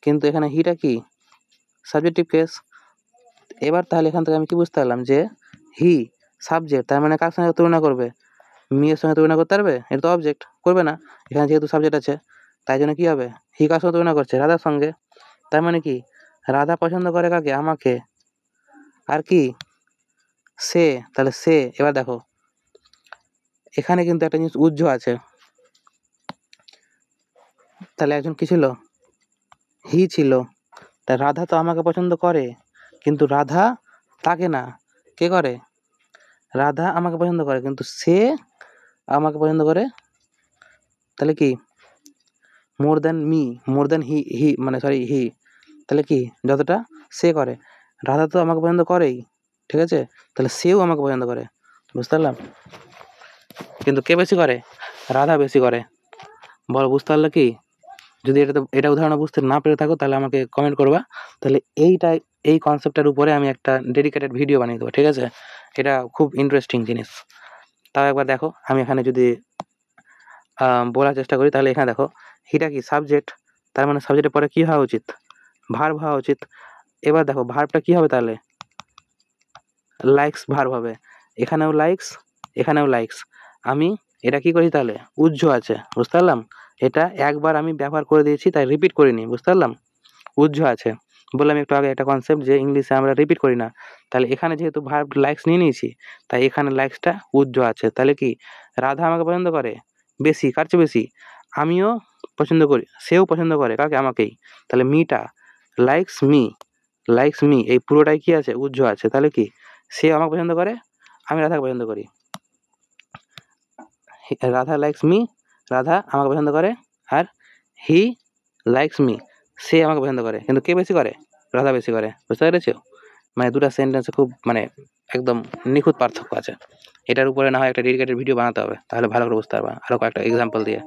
A: কিন্তু এখানে হিটা কি সাবজেক্টিভ কেস। এবার তাহলে এখান থেকে আমি কি বুঝতে পারলাম যে হি সাবজেক্ট, তার মানে কার সঙ্গে তুলনা করবে, মেয়ের সঙ্গে তুলনা করতে পারবে, এটা তো অবজেক্ট, করবে না। এখানে যেহেতু সাবজেক্ট আছে তাই জন্য কি হবে, হি কার সঙ্গে তুলনা করছে, রাধার সঙ্গে। তার মানে কি রাধা পছন্দ করে কাকে, আমাকে। আর কি সে, তাহলে সে, এবার দেখো এখানে কিন্তু একটা জিনিস উজ্জ্ব আছে, তাহলে একজন কি ছিল, হি ছিল। তা রাধা তো আমাকে পছন্দ করে, কিন্তু রাধা তাকে না, কে করে, রাধা আমাকে পছন্দ করে কিন্তু সে আমাকে পছন্দ করে। তাহলে কি more than me, more than he মানে সরি হি, তাহলে কি যতটা সে করে, রাধা তো আমাকে পছন্দ করেই, ঠিক আছে, তাহলে সেও আমাকে পছন্দ করে, বুঝতে পারলাম। কিন্তু কে বেশি করে, রাধা বেশি করে। বলো বুঝতে পারলে কি, যদি এটা উদাহরণ বুঝতে না পেরে থাকো তাহলে আমাকে কমেন্ট করবা, তাহলে এই কনসেপ্টটার উপরে আমি একটা ডেডিকেটেড ভিডিও বানিয়ে দেবো, ঠিক আছে। এটা খুব ইন্টারেস্টিং জিনিস। তাও একবার দেখো, আমি এখানে যদি বলার চেষ্টা করি, তাহলে এখানে দেখো হিটা কি সাবজেক্ট, তার মানে সাবজেক্টের পরে কি হওয়া উচিত, ভার্ব হওয়া উচিত। এবার দেখো ভার্বটা কি হবে, তাহলে লাইকস ভার্ব হবে, এখানেও লাইকস, এখানেও লাইকস। আমি এটা কি করি, তাহলে উজ্জ্ব আছে, বুঝতে পারলাম। এটা একবার আমি ব্যবহার করে দিয়েছি তাই রিপিট করিনি, বুঝতে পারলাম। উজ্জ্ব আছে বললাম একটু আগে একটা কনসেপ্ট, যে ইংলিশে আমরা রিপিট করি না। তাহলে এখানে যেহেতু ভার্ব লাইকস নিয়ে নিয়েছি, তাই এখানে লাইকসটা উজ্জ্ব আছে। তাহলে কি রাধা আমাকে পছন্দ করে বেশি, কার চেয়ে বেশি, আমিও পছন্দ করি, সেও পছন্দ করে কাকে, আমাকেই। তাহলে মিটা লাইকস মি এই পুরোটাই কি আছে, উজ্জ্ব আছে। তাহলে কি সে আমাকে পছন্দ করে, আমি রাধাকে পছন্দ করি। রাধা লাইকস মি, রাধা আমাকে পছন্দ করে। আর হি লাইকস মি, সে আমাকে পছন্দ করে, কিন্তু কে বেশি করে, রাধা বেশি করে, বুঝতে পেরেছো। মানে দুটা সেন্টেন্সে খুব মানে একদম নিখুঁত পার্থক্য আছে। এটার উপরে না হয় একটা ডেডিকেটেড ভিডিও বানাতে হবে, তাহলে ভালো করে বুঝতে পারবা আরো কয়েকটা এক্সাম্পল দিয়ে।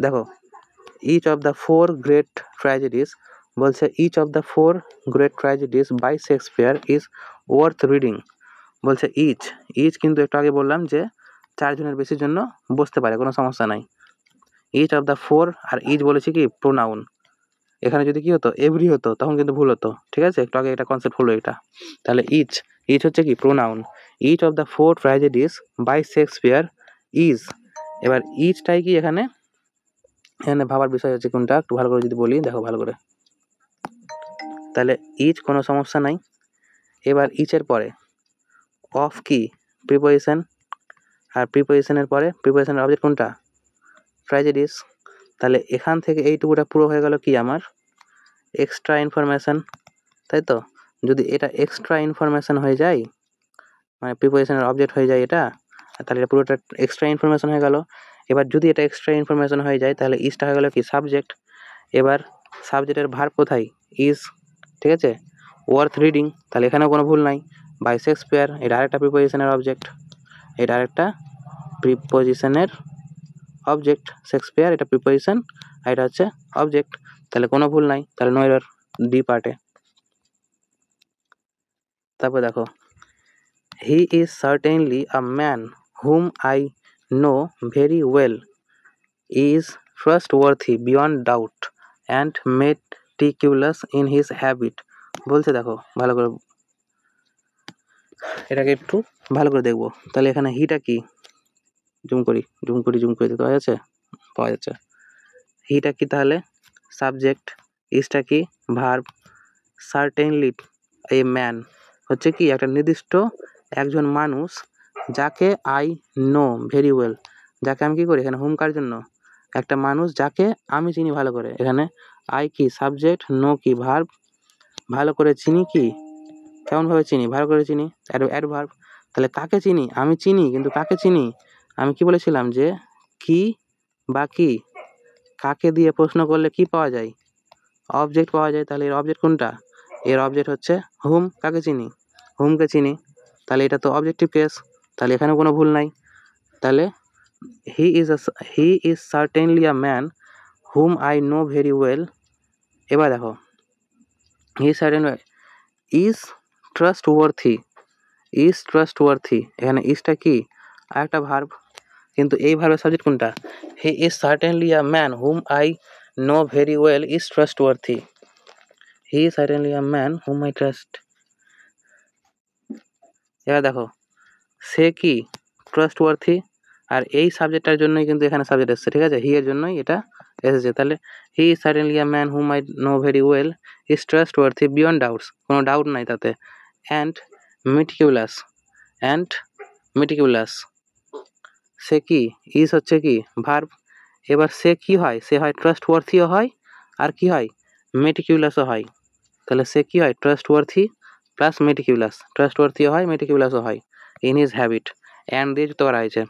A: দেখো each of the four great tragedies, বলছে each of the four great tragedies by Shakespeare is worth reading. বলছে ইচ কিন্তু একটু আগে বললাম যে 4 জনের বেশির জন্য বসতে পারে, কোনো সমস্যা নাই। ইচ অফ দ্য ফোর, আর ইচ বলেছি কি প্রোনাউন, এখানে যদি কি হতো এভরি হতো তখন কিন্তু ভুল হতো, ঠিক আছে, একটু আগে এটা কনসেপ্ট হলো এটা। তাহলে ইচ হচ্ছে কি pronoun, each of the four tragedies by Shakespeare is. এবার ইচটাই কি এখানে ভাবার বিষয় হচ্ছে কোনটা, একটু ভালো করে যদি বলি, দেখো ভালো করে। তাহলে ইচ কোনো সমস্যা নাই। এবার ইচের পরে অফ কি প্রিপোজিশন, আর প্রিপোজিশনের পরে প্রিপোজিশনের অবজেক্ট কোনটা, ট্র্যাজেডিস। তাহলে এখান থেকে এইটুকুটা পুরো হয়ে গেল কি আমার এক্সট্রা ইনফরমেশন, তাই তো। যদি এটা এক্সট্রা ইনফরমেশন হয়ে যায়, মানে প্রিপোজিশনের অবজেক্ট হয়ে যায় এটা, তাহলে এটা পুরোটা এক্সট্রা ইনফরমেশন হয়ে গেল। এবার যদি এটা এক্সট্রা ইনফরমেশন হয়ে যায়, তাহলে ইজটা হয়ে গেল কি সাবজেক্ট। এবার সাবজেক্টের ভার্ব কোথায়, ইজ, ঠিক আছে। ওয়ার্থ রিডিং, তাহলে এখানেও কোনো ভুল নাই। বাই শেক্সপিয়ার, এটা আরেকটা প্রিপোজিশনের অবজেক্ট, এটা আরেকটা প্রিপোজিশনের অবজেক্ট। শেক্সপিয়ার এটা প্রিপোজিশন, আর এটা হচ্ছে অবজেক্ট, তাহলে কোনো ভুল নাই, তাহলে নো এরর ডি পার্টে। তারপর দেখো he is certainly a man whom I know very well, is trustworthy beyond doubt and meticulous in his habit. বলছে দেখো ভালো করে, এটাকে একটু ভালো করে দেখবো। তাহলে এখানে হিটা কি, জুম করি দিতে পাওয়া যাচ্ছে। হিটা কি তাহলে সাবজেক্ট, ইজটা কি ভার্ব, সার্টেনলি এ ম্যান, হচ্ছে কি একটা নির্দিষ্ট একজন মানুষ যাকে আই নো ভেরি ওয়েল, যাকে আমি কি করি এখানে হুম কার জন্য, একটা মানুষ যাকে আমি চিনি ভালো করে, এখানে আই কি সাবজেক্ট, নো কি ভার্ব, ভালো করে চিনি কি কেমনভাবে চিনি, ভালো করে চিনি অ্যাডভার্ব। তাহলে কাকে চিনি, আমি চিনি কিন্তু কাকে চিনি, আমি কি বলেছিলাম যে কি বা কি, কাকে দিয়ে প্রশ্ন করলে কি পাওয়া যায়, অবজেক্ট পাওয়া যায়। তাহলে এর অবজেক্ট কোনটা, এর অবজেক্ট হচ্ছে হুম, কাকে চিনি হুমকে চিনি, তাহলে এটা তো অবজেক্টিভ কেস, তাহলে এখানে কোনো ভুল নাই। তাহলে he is certainly a man whom I know very well. এবার দেখো হি সার্টেন ইজ ট্রাস্টওয়ার্থি, ইজ ট্রাস্টওয়ার্থি, এখানে ইজটা কি আরেকটা ভার্ব, কিন্তু এই ভার্বের সাবজেক্ট কোনটা, he is certainly a man whom I know very well is trustworthy, he is certainly a man whom I trust. এবার দেখো সে কি ট্রাস্টওয়ার্থি, আর এই সাবজেক্টটার জন্যই কিন্তু এখানে সাবজেক্ট এসেছে, ঠিক আছে, হি এর জন্যই এটা এসেছে। তাহলে he is certainly a man whom I know very well is trustworthy beyond doubts, কোনো ডাউট নাই তাতে, অ্যান্ড মেটিকুলাস, অ্যান্ড মেটিকুলাস, সে কি ইজ হচ্ছে কি ভার্ব, এবার সে কি হয়, সে হয় ট্রাস্টওয়ার্থিও হয় আর কি হয় মেটিকুলাসও হয়। তাহলে সে কি হয় ট্রাস্টওয়ার্থি প্লাস মেটিকুলাস, ট্রাস্টওয়ার্থিও হয় মেটিকুলাসও হয় ইন হিজ হ্যাবিট, অ্যান্ড দিয়ে যুক্ত করা হয়েছে।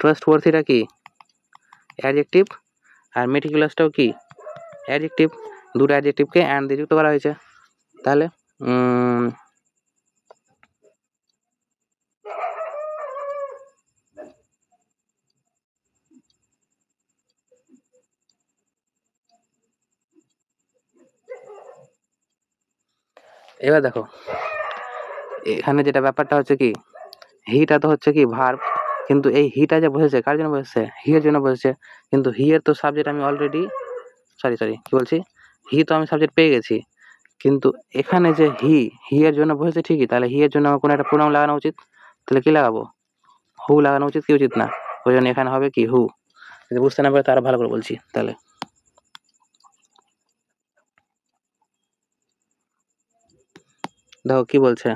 A: ট্রাস্টওয়ার্থিটা কি অ্যাডজেক্টিভ আর মেটিকুলাসটাও কি অ্যাডজেক্টিভ, দুটো অ্যাডজেক্টিভকে অ্যান্ড দিয়ে যুক্ত করা হয়েছে। তাহলে এবার দেখো এখানে যেটা ব্যাপারটা হচ্ছে কি, হিটা তো হচ্ছে কি ভার্ব, কিন্তু এই হিটা যে বসেছে কার জন্য বসেছে, হি এর জন্য বসেছে, কিন্তু হি এর তো সাবজেক্ট আমি অলরেডি সরি কি বলছি, হি তো আমি সাবজেক্ট পেয়ে গেছি, কিন্তু এখানে যে হি এর জন্য বসেছে ঠিকই, তাহলে হি এর জন্য আমার কোনো একটা প্রোনাউন লাগানো উচিত, তাহলে কি লাগাবো, হু লাগানো উচিত কি উচিত না, ওই জন্য এখানে হবে কি হু। যদি বুঝতে না পারে তারা ভালো করে বলছি, তাহলে দেখো কি বলছে,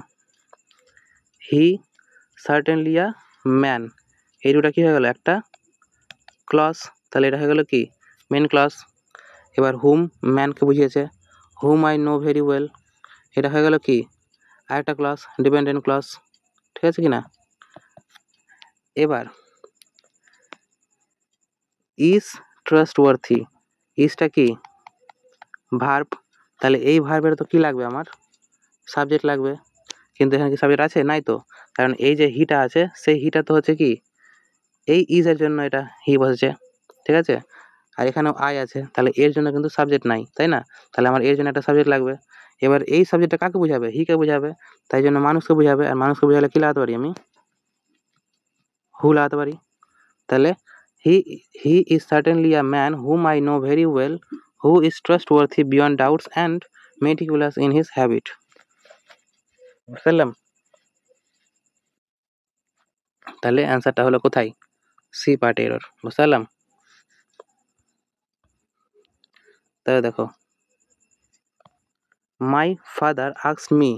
A: হি সার্টেনলি আ ম্যান, এই দুটা কি হয়ে গেল একটা ক্লজ, তাহলে এটা হয়ে গেল কি মেন ক্লজ। এবার হুম ম্যানকে বুঝিয়েছে, হুম আই নো ভেরি ওয়েল, এটা হয়ে গেল কি আরেকটা ক্লজ ডিপেন্ডেন্ট ক্লজ, ঠিক আছে কি না। এবার ইজ ট্রাস্টওয়ার্থি, ইজটা কি ভার্ব, তাহলে এই ভার্বের তো কি লাগবে আমার সাবজেক্ট লাগবে, কিন্তু এখানে কি সাবজেক্ট আছে, নাই তো, কারণ এই যে হিটা আছে সেই হিটা তো হচ্ছে কি এই ইজের জন্য এটা হি বসেছে, ঠিক আছে, আর এখানেও আই আছে, তাহলে এর জন্য কিন্তু সাবজেক্ট নাই, তাই না, তাহলে আমার এর জন্য একটা সাবজেক্ট লাগবে। এবার এই সাবজেক্টটা কাকে বোঝাবে, হিকে বোঝাবে, তাই জন্য মানুষকে বোঝাবে, আর মানুষকে বোঝালে কি লাগাতে পারি আমি হু লাগাতে পারি। তাহলে he he is certainly a man whom I know very well who is trustworthy beyond doubts and meticulous in his habit. বুঝলাম, তাহলে অ্যান্সারটা হলো কোথায়, সি পার্ট এরর, বুঝলাম। তাহলে দেখো my father asked me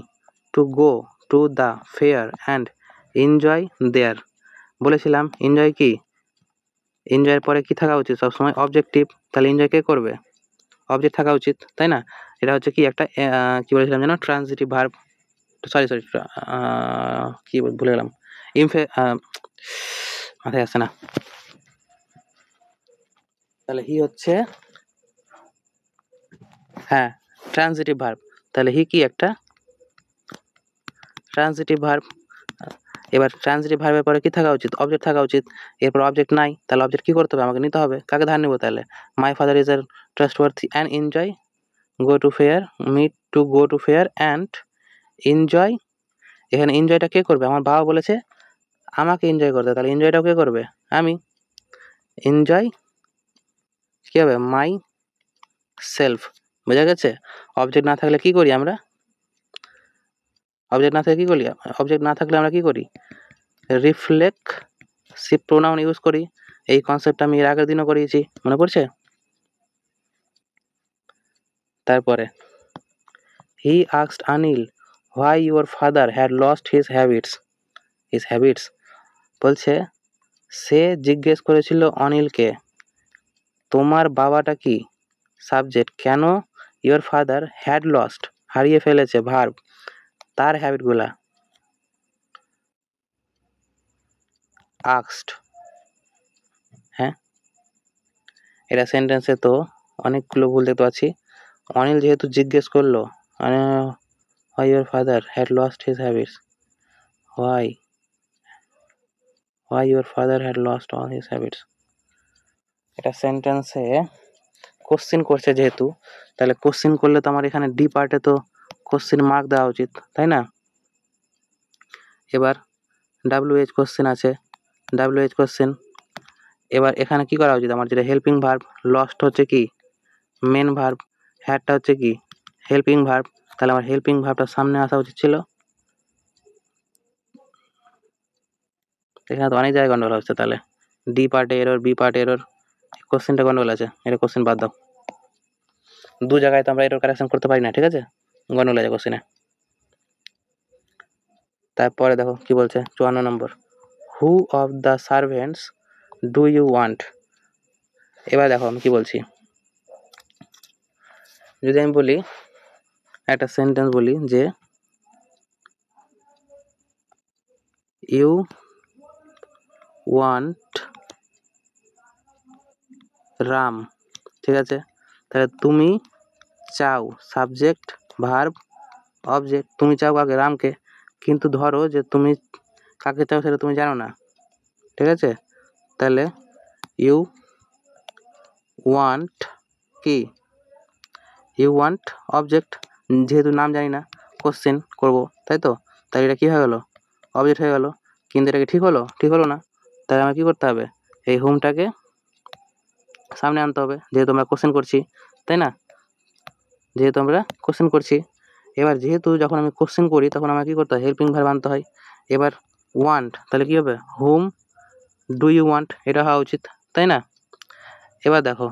A: to go to the fair and enjoy there, বলেছিলাম enjoy কি, এনজয়ের পরে কি থাকা উচিত সবসময় অবজেক্টিভ, তাহলে এনজয় কে করবে অবজেক্ট থাকা উচিত, তাই না, এটা হচ্ছে কি একটা কি বলেছিলাম যেন ট্রান্সিটিভ ভার্ব, সরি কি ভুলে গেলাম ইনফে মাথায় আসছে না, তাহলে হি হচ্ছে হ্যাঁ ট্রান্সিটিভ ভার্ব, তাহলে হি কি একটা ট্রান্সিটিভ ভার্ব। এবার ট্রান্সিটিভ ভার্বের পরে কি থাকা উচিত অবজেক্ট থাকা উচিত, এরপর অবজেক্ট নাই, তাহলে অবজেক্ট কি করতে হবে আমাকে নিতে হবে, কাকে ধার নেব, তাহলে my father is are trustworthy and enjoy go to fair meet to go to fair and enjoy, এখানে এনজয়টা কে করবে, আমার বাবা বলেছে আমাকে এনজয় করতে, তাহলে এনজয়টাও কে করবে আমি, এনজয় কি হবে মাই সেলফ, বোঝা গেছে। অবজেক্ট না থাকলে কি করি আমরা, অবজেক্ট না থাকলে কি করি, অবজেক্ট না থাকলে আমরা কি করি রিফ্লেক্সিভ প্রোনাউন ইউজ করি, এই কনসেপ্টটা আমি এর আগের দিনও করিয়েছি, মনে পড়ছে। তারপরে he asked Anil why your father had lost his habits বলছে সে জিজ্ঞেস করেছিল অনিলকে তোমার বাবাটা কি সাবজেক্ট কেন ইওর ফাদার হ্যাড লস্ট হারিয়ে ফেলেছে ভার্ব তার হ্যাবিটগুলা আক্সড হ্যাঁ এটা সেন্টেন্সে তো অনেকগুলো ভুল দেখতে পাচ্ছি অনিল যেহেতু জিজ্ঞেস করলো why your father had lost his habits why your father had lost all his habits এটা সেন্টেন্সে কোশ্চিন করছে যেহেতু তাহলে কোশ্চিন করলে তো আমার এখানে ডি পার্টে তো কোশ্চিন মার্ক দেওয়া উচিত তাই না এবার WH কোশ্চিন আছে WH কোশ্চিন এবার এখানে কি করা উচিত আমার যেটা হেল্পিং ভার্ব লস্ট হচ্ছে কি মেন ভার্ব হ্যাডটা হচ্ছে কি হেল্পিং ভার্ব তাহলে আমার হেল্পিং ভার্বটা সামনে আসা উচিত ছিল এখানে তো অনেক জায়গায় গন্ডগোল হচ্ছে তাহলে ডি পার্টে এরর বি পার্টে এরর কোশ্চিনটা গন্ডগোল আছে এটা কোশ্চিন বাদ দাও দু জায়গায় তো আমরা এরর কারেকশন করতে পারি না ঠিক আছে গন্ডগোল আছে কোশ্চিনে তারপরে দেখো কি বলছে 54 নম্বর who of the servants do you want এবার দেখো আমি কি বলছি যদি আমি বলি একটা সেন্টেন্স বলি যে ইউ ওয়ান্ট রাম ঠিক আছে তাহলে তুমি চাও সাবজেক্ট ভার্ব অবজেক্ট তুমি চাও কাকে রামকে কিন্তু ধরো যে তুমি কাকে চাও সেটা তুমি জানো না ঠিক আছে তাহলে ইউ ওয়ান্ট কি ইউ ওয়ান্ট অবজেক্ট যেহেতু নাম জানি না কোশ্চেন করবো তাই তো তাই এটা কী হয়ে গেলো অবজেক্ট হয়ে গেলো কিন্তু এটা কি ঠিক হলো না তাহলে আমার কী করতে হবে এই হোমটাকে সামনে আনতে হবে যেহেতু আমরা কোশ্চেন করছি তাই না যেহেতু আমরা কোশ্চেন করছি এবার যেহেতু যখন আমি কোশ্চেন করি তখন আমার কী করতে হয় হেল্পিং ভার্ব আনতে হয় এবার ওয়ান্ট তাহলে কী হবে হোম ডু ইউ ওয়ান্ট এটা হওয়া উচিত তাই না এবার দেখো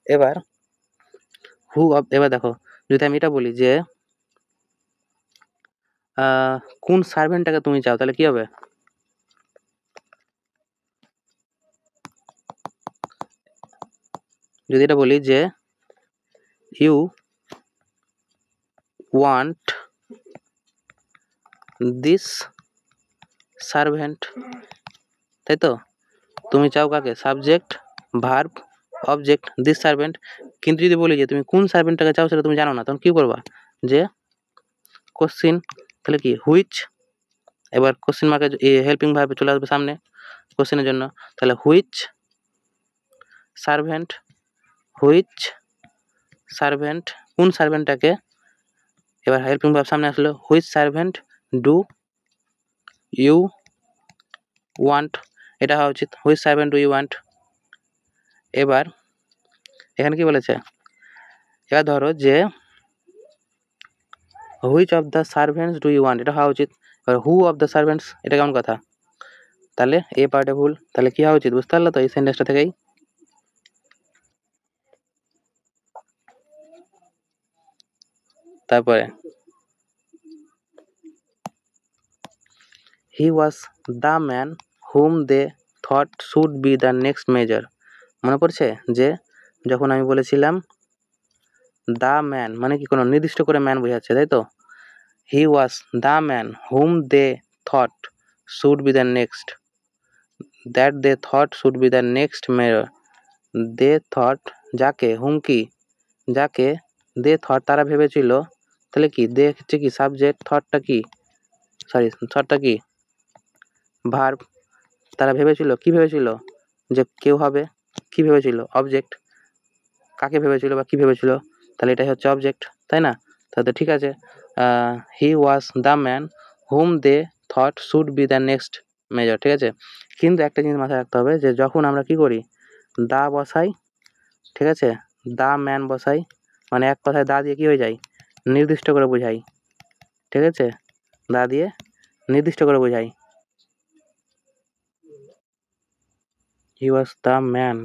A: এবার এবার দেখো যদি আমি এটা বলি যে কোন সার্ভেন্টটাকে তুমি চাও তাহলে কি হবে যদি এটা বলি যে ইউ ওয়ান্ট দিস সার্ভেন্ট তাই তো তুমি চাও কাকে subject verb object this servant কিন্তু যদি বলি যে তুমি কোন সার্ভেন্টটাকে চাও সেটা তুমি জানো না তখন কি করবা যে কোশ্চিন তাহলে কি হুইচ এবার কোশ্চিন মার্কে হেল্পিং ভার্বে চলে আসবে সামনে কোশ্চেনের জন্য তাহলে হুইচ সার্ভেন্ট কোন সার্ভেন্টটাকে এবার হেল্পিং ভার্ব সামনে আসলো which servant do you want এটা হওয়া উচিত which servant do you want এবার এখানে কি বলেছে এবার ধরো যে which of the servants do you want এটা হওয়া উচিত এবার হু অফ দ্য সার্ভেন্টস এটা কেমন কথা তাহলে এ পার্টে ভুল তাহলে কি হওয়া উচিত বুঝতে পারলো তো এই সেন্টেন্সটা থেকেই তারপরে he was the man whom they thought should be the next major মনে পড়ছে যে যখন আমি বলেছিলাম দ্য ম্যান মানে কি কোনো নির্দিষ্ট করে ম্যান বোঝাচ্ছে তাই তো he was the man whom they thought should be the next that they thought should be the next major they thought যাকে হুম কি যাকে দে থট তারা ভেবেছিল তাহলে কি দে হচ্ছে কি সাবজেক্ট থটটা কি থটটা কি ভার্ব তারা ভেবেছিল কি ভেবেছিল যে কেউ হবে কি ভেবেছিল অবজেক্ট কাকে ভেবেছিল বা কি ভেবেছিল তাহলে এটাই হচ্ছে অবজেক্ট তাই না তাহলে ঠিক আছে he was the man whom they thought should be the next major ঠিক আছে কিন্তু একটা জিনিস মাথায় রাখতে হবে যে যখন আমরা কি করি দা বসাই ঠিক আছে দা ম্যান বসাই মানে এক কথায় দা দিয়ে কি হয়ে যায় নির্দিষ্ট করে বোঝাই ঠিক আছে দা দিয়ে নির্দিষ্ট করে বোঝাই he was the man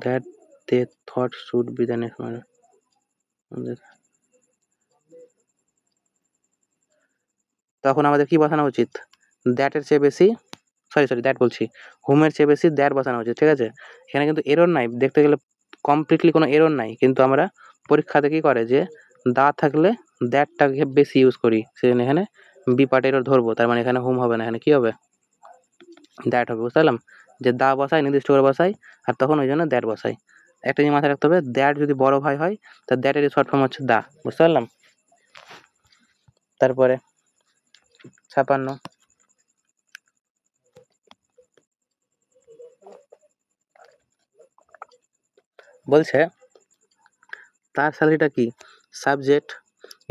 A: that they thought should be the next মানে তখন আমাদের কি বসানো উচিত? দ্যাটের চেয়ে বেশি সরি দ্যাট বলছি, হুমের চেয়ে বেশি দ্যাট বসানো উচিত, ঠিক আছে? এখানে কিন্তু এরর নাই, দেখতে গেলে কমপ্লিটলি কোনো এরর নাই, কিন্তু আমরা পরীক্ষাতে কী করে যে দা থাকলে দ্যাটটাকে বেশি ইউজ করি, সেজন্য এখানে বি পার্ট এরর ধরবো, তার মানে এখানে হুম হবে না, এখানে কী হবে? দ্যাট হবে, বুঝতে পারলাম? যে দা বসাই নির্দিষ্ট করে বসাই, আর তখন ওই জন্য দ্যাট বসাই। একটা জিনিস মাথায় রাখতে হবে, দ্যাট যদি বড় ভাই হয় তা দ্যাটের শর্ট ফর্ম হচ্ছে দা, বুঝতে পারলাম? তারপরে 56 বলছে তার স্যালারিটা কি? সাবজেক্ট,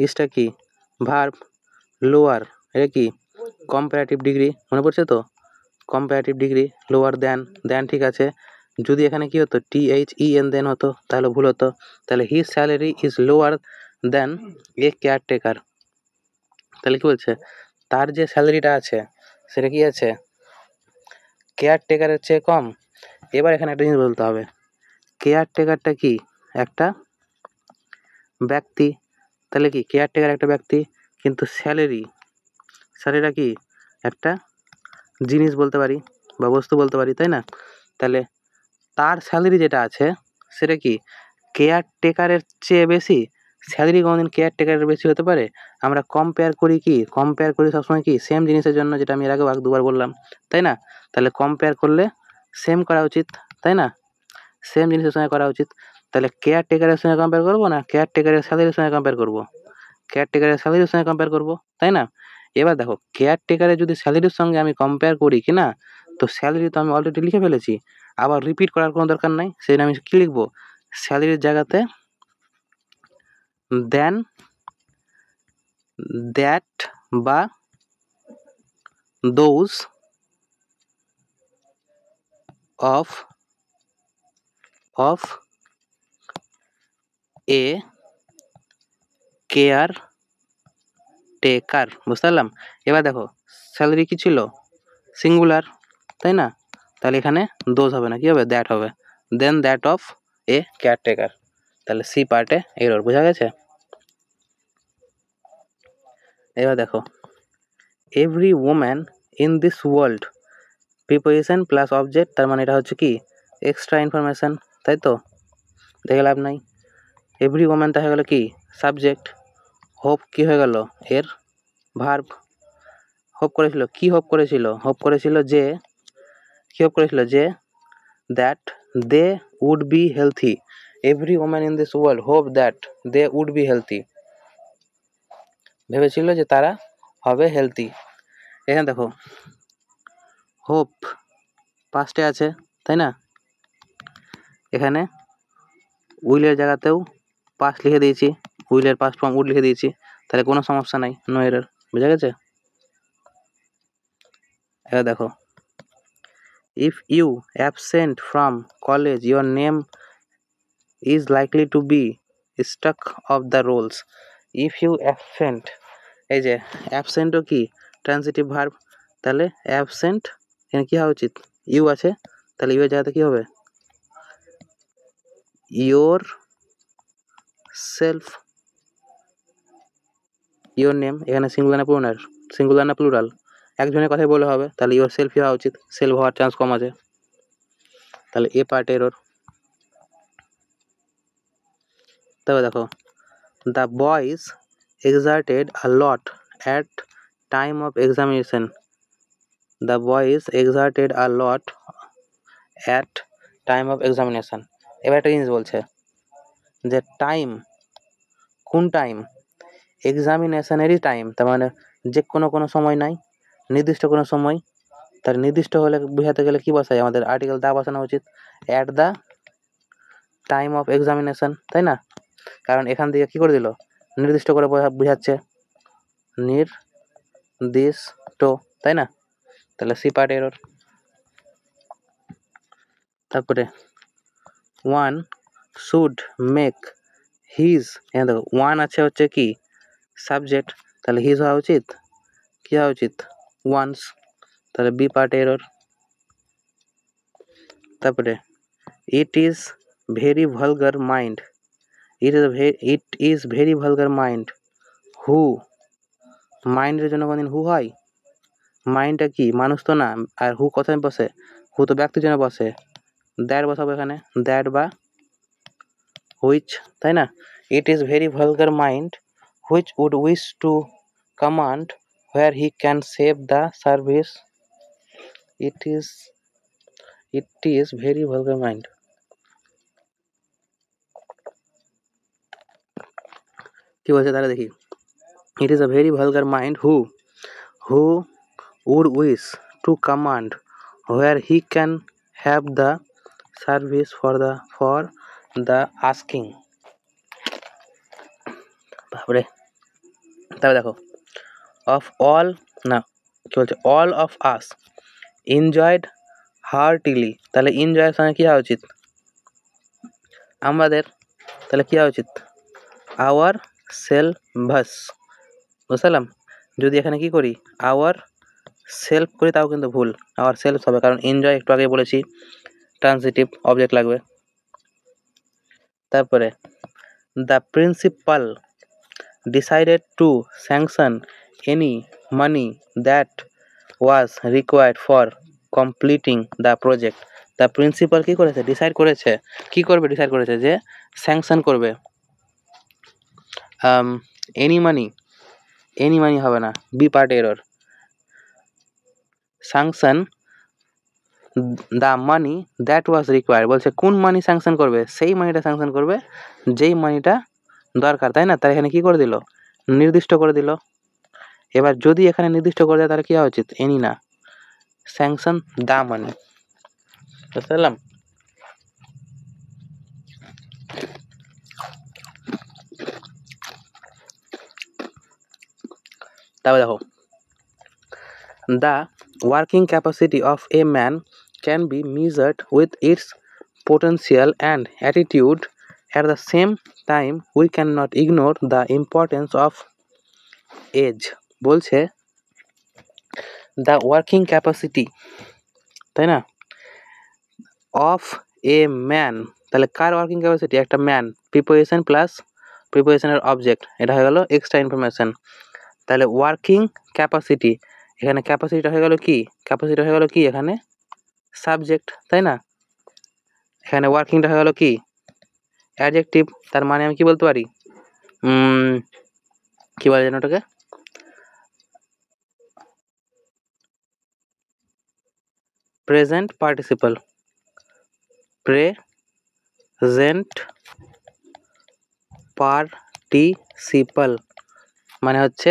A: ইসটা কি? ভার্ব, লোয়ার, এটা কি? কম্পারেটিভ ডিগ্রি, মনে পড়ছে তো? কম্পারেটিভ ডিগ্রি, লোয়ার দেন, ঠিক আছে। যদি এখানে কি হতো THEN দেন হতো তাহলে ভুল হতো, তাহলে his salary is lower than a caretaker. তাহলে কি বলছে? তার যে স্যালারিটা আছে সেটা কি আছে? কেয়ারটেকারের চেয়ে কম। এবার এখানে একটা জিনিস বলতে হবে, কেয়ারটেকারটা কি? একটা ব্যক্তি, তাহলে কি কেয়ারটেকার একটা ব্যক্তি, কিন্তু স্যালারিটা কি? একটা জিনিস বলতে পারি বা বস্তু বলতে পারি, তাই না? তাহলে তার স্যালারি যেটা আছে সেটা কি কেয়ারটেকারের চেয়ে বেশি? স্যালারি কোনোদিন কেয়ারটেকারের বেশি হতে পারে? আমরা কম্পেয়ার করি সবসময় কি সেম জিনিসের জন্য, যেটা আমি এর আগে দুবার বললাম, তাই না? তাহলে কম্পেয়ার করলে সেম করা উচিত, তাই না? সেম জিনিসের সঙ্গে করা উচিত। তাহলে কেয়ারটেকারের সঙ্গে কম্পেয়ার করবো না কেয়ারটেকারের স্যালারির সঙ্গে কম্পেয়ার করবো? কেয়ারটেকারের স্যালারির সঙ্গে কম্পেয়ার করবো, তাই না? এবার দেখো কেয়ারটেকারের যদি স্যালারির সঙ্গে আমি কম্পেয়ার করি কি না, তো স্যালারি তো আমি অলরেডি লিখে ফেলেছি, আবার রিপিট করার কোনো দরকার নাই। সেই জন্য আমি কী লিখবো? স্যালারির জায়গাতে দেন, দ্যাট বা দোজ অফ এ কেয়ার টেকার, বুঝতে পারলাম? এবার দেখো স্যালারি কি ছিল? সিঙ্গুলার, তাই না? তাহলে এখানে দোজ হবে না, কি হবে? দ্যাট হবে। দেন দ্যাট অফ এ কেয়ারটেকার। তাহলে সি পার্টে এরর, বোঝা গেছে? এবার দেখো every woman in this world, preposition plus object, তার মানে এটা হচ্ছে কি এক্সট্রা ইনফরমেশন, তাই তো? দেখে লাভ নাই। এভরি ওম্যান তা হয়ে গেল কি সাবজেক্ট, হোপ কি হয়ে গেল এর ভার্ব। হোপ করেছিল কি? হোপ করেছিল যে that they would be healthy. Every woman in this world hope that they would be healthy, ভেবেছিল যে তারা হবে হেলথি। এখানে দেখো হোপ পাস্টে আছে, তাই না? এখানে উইলের জায়গাতেও পাস্ট লিখে দিয়েছি, উইলের পাস্ট ফর্ম উড লিখে দিয়েছি, তাহলে কোনো সমস্যা নাই, নো এরর, বুঝা গেছে? এবার দেখো if you absent from college your name is likely to be stuck of the rolls. If you absent, এই যে অ্যাবসেন্টও কি ট্রান্সিটিভ ভার্ব, তাহলে অ্যাবসেন্ট এখানে কী হওয়া উচিত? ইউ আছে, তাহলে ইউ এর জায়গাতে কী হবে? ইয়োর সেলফ, ইয়োর নেম, এখানে সিঙ্গুলার না প্লুরাল? একজনের কথাই বলে হবে, তাহলে ইয়োর সেলফ হওয়া উচিত, সেলফ হওয়ার চান্স কম আছে, তাহলে এ পার্ট এরর। তবে দেখো the boys exerted a lot at time of examination. The boys exerted a lot at time of examination. এবার একটা জিনিস বলছে যে টাইম, কোন টাইম? এক্সামিনেশনেরই টাইম, তার মানে যে কোনো সময় নাই, নির্দিষ্ট কোনো সময়। তার নির্দিষ্ট হলে বোঝাতে গেলে কি বসাই? আমাদের আর্টিকেল দা বসানো উচিত, at the time of examination, তাই না? কারণ এখান থেকে কী করে দিল? নির্দিষ্ট করে বোঝাচ্ছে, নির্দিষ্ট, তাই না? তাহলে সি পার্ট এরর। তারপরে ওয়ান শুড মেক হিজ, হ্যাঁ দেখো ওয়ান আছে হচ্ছে কি সাবজেক্ট, তাহলে হিজ হওয়া উচিত, কী হওয়া উচিত? ওয়ান্স, তাহলে বি পার্ট এরর। তারপরে it is very vulgar mind. It is very vulgar mind. Who? মাইন্ডের জন্য কোনদিন হু হয়? মাইন্ডটা কি মানুষ তো না, আর হু কোথায় বসে? হু তো ব্যক্তির জন্য বসে। দ্যাট বসাবো এখানে, দ্যাট বা হুইচ, তাই না? It is very vulgar mind which would wish to command where he can save the service. It is very vulgar mind. কি বলছে তাহলে দেখি। It is a very vulgar mind who would wish to command where he can have the service for the asking. বাপরে, তাহলে দেখো, of all, না কি বলছে, all of us enjoyed heartily, তাহলে এনজয়ের সঙ্গে কি হওয়া উচিত? আমাদের, তাহলে কি হওয়া উচিত? আওয়ার সেলভস, বুঝলাম। যদি এখানে কি করি, আওয়ার সেলফ করি তাও কিন্তু ভুল, আওয়ার সেলফ হবে, কারণ এনজয় একটু আগে বলেছি ট্রান্সিটিভ অবজেক্ট লাগবে। তারপরে the principal decided to sanction any money that was required for completing the project. The principal কি করেছে? ডিসাইড করেছে, কি করবে? ডিসাইড করেছে যে স্যাংশন করবে। এনি মানি হবে না, B part error. Sanction the money that was required, বলছে কোন মানি স্যাংশন করবে? সেই মানিটা স্যাংশন করবে যেই মানিটা দরকার, তাই না? তার এখানে কি করে দিল? নির্দিষ্ট করে দিল। এবার যদি এখানে নির্দিষ্ট করে দেয় তাহলে কি হওয়া উচিত? এনি না, স্যাংশন দা মানি, বুঝতে পারলাম? তারপর দেখো, the working capacity of a man can be measured with its potential and attitude. At the same time, we cannot ignore the importance of age. বলছে দ্য ওয়ার্কিং ক্যাপাসিটি, তাই না, অফ এ ম্যান, তাহলে কার working capacity? একটা man, preposition plus প্রিপোজিশনের object, এটা হয়ে গেল extra information. তাহলে working capacity, এখানে ক্যাপাসিটিটা হয়ে গেল কি? ক্যাপাসিটি হয়ে গেল কি এখানে? সাবজেক্ট, তাই না? এখানে ওয়ার্কিংটা হয়ে গেল কি? অ্যাডজেক্টিভ। তার মানে আমি কি বলতে পারি? কি বলে যেন ওটাকে? প্রেজেন্ট পার্টিসিপল, প্রেজেন্ট পার্টিসিপল মানে হচ্ছে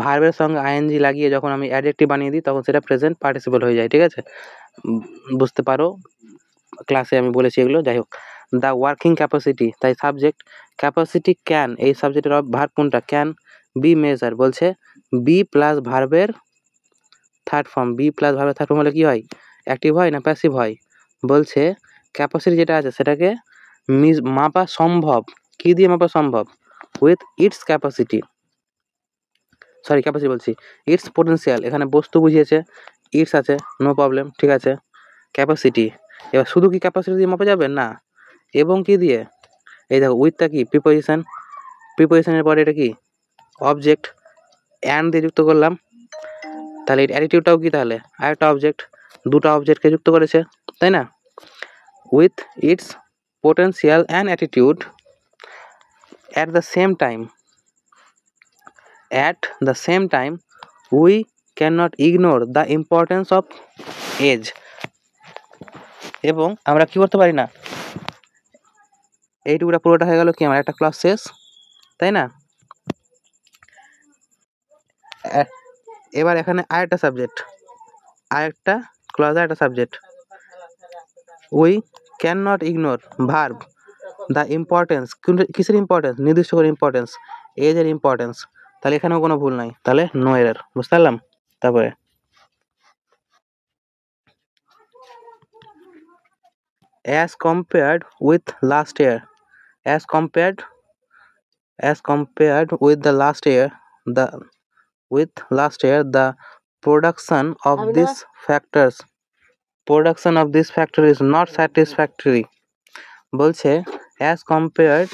A: ভার্বের সঙ্গে আইএনজি লাগিয়ে যখন আমি অ্যাডজেক্টিভ বানিয়ে দিই তখন সেটা প্রেজেন্ট পার্টিসিপল হয়ে যায়, ঠিক আছে? বুঝতে পারো, ক্লাসে আমি বলেছি এগুলো। যাই হোক, দ্য ওয়ার্কিং ক্যাপাসিটি, তাই সাবজেক্ট, ক্যাপাসিটি ক্যান, এই সাবজেক্টের ভার্ব কোনটা? ক্যান বি মেজার, বলছে বি প্লাস ভার্বের থার্ড ফর্ম, বি প্লাস ভার্বের থার্ড ফর্ম হলে কি হয়? অ্যাক্টিভ হয় না প্যাসিভ হয়? বলছে ক্যাপাসিটি যেটা আছে সেটাকে মাপা সম্ভব, কি দিয়ে মাপা সম্ভব? With its capacity, sorry capacity বলছি, ইটস পোটেন্সিয়াল, এখানে বস্তু বুঝিয়েছে, ইটস আছে, নো প্রবলেম, ঠিক আছে। ক্যাপাসিটি, এবার শুধু কি ক্যাপাসিটি দিয়ে মাপা যাবে? না, এবং কি দিয়ে? এই দেখো উইথটা কি? প্রিপোজিশন, প্রিপোজিশনের পরে এটা কি? অবজেক্ট, অ্যান্ড দিয়ে যুক্ত করলাম, তাহলে এর অ্যাটিটিউডটাও কি? তাহলে আরেকটা অবজেক্ট, দুটো অবজেক্টকে যুক্ত করেছে, তাই না? With its potential and attitude at the same time we cannot ignore the importance of age. এবং আমরা কি করতে পারি না, এইটুকুটা পুরোটা হয়ে গেল কি আমার একটা ক্লাস শেষ, তাই না? এবার এখানে আরেকটা সাবজেক্ট, আরেকটা ক্লজ, আরেকটা subject, we can not ignore verb, the importance, কিসের ইম্পর্টেন্স? নির্দিষ্ট করে ইম্পর্টেন্স, এজের ইম্পর্টেন্স, তাহলে এখানেও কোনো ভুল নাই, তাহলে নো এরর, বুঝতে পারলাম? তারপরে as compared with last year, as compared with the last year, the production of these factor is not satisfactory. বলছে অ্যাজ কম্পেয়ার্ড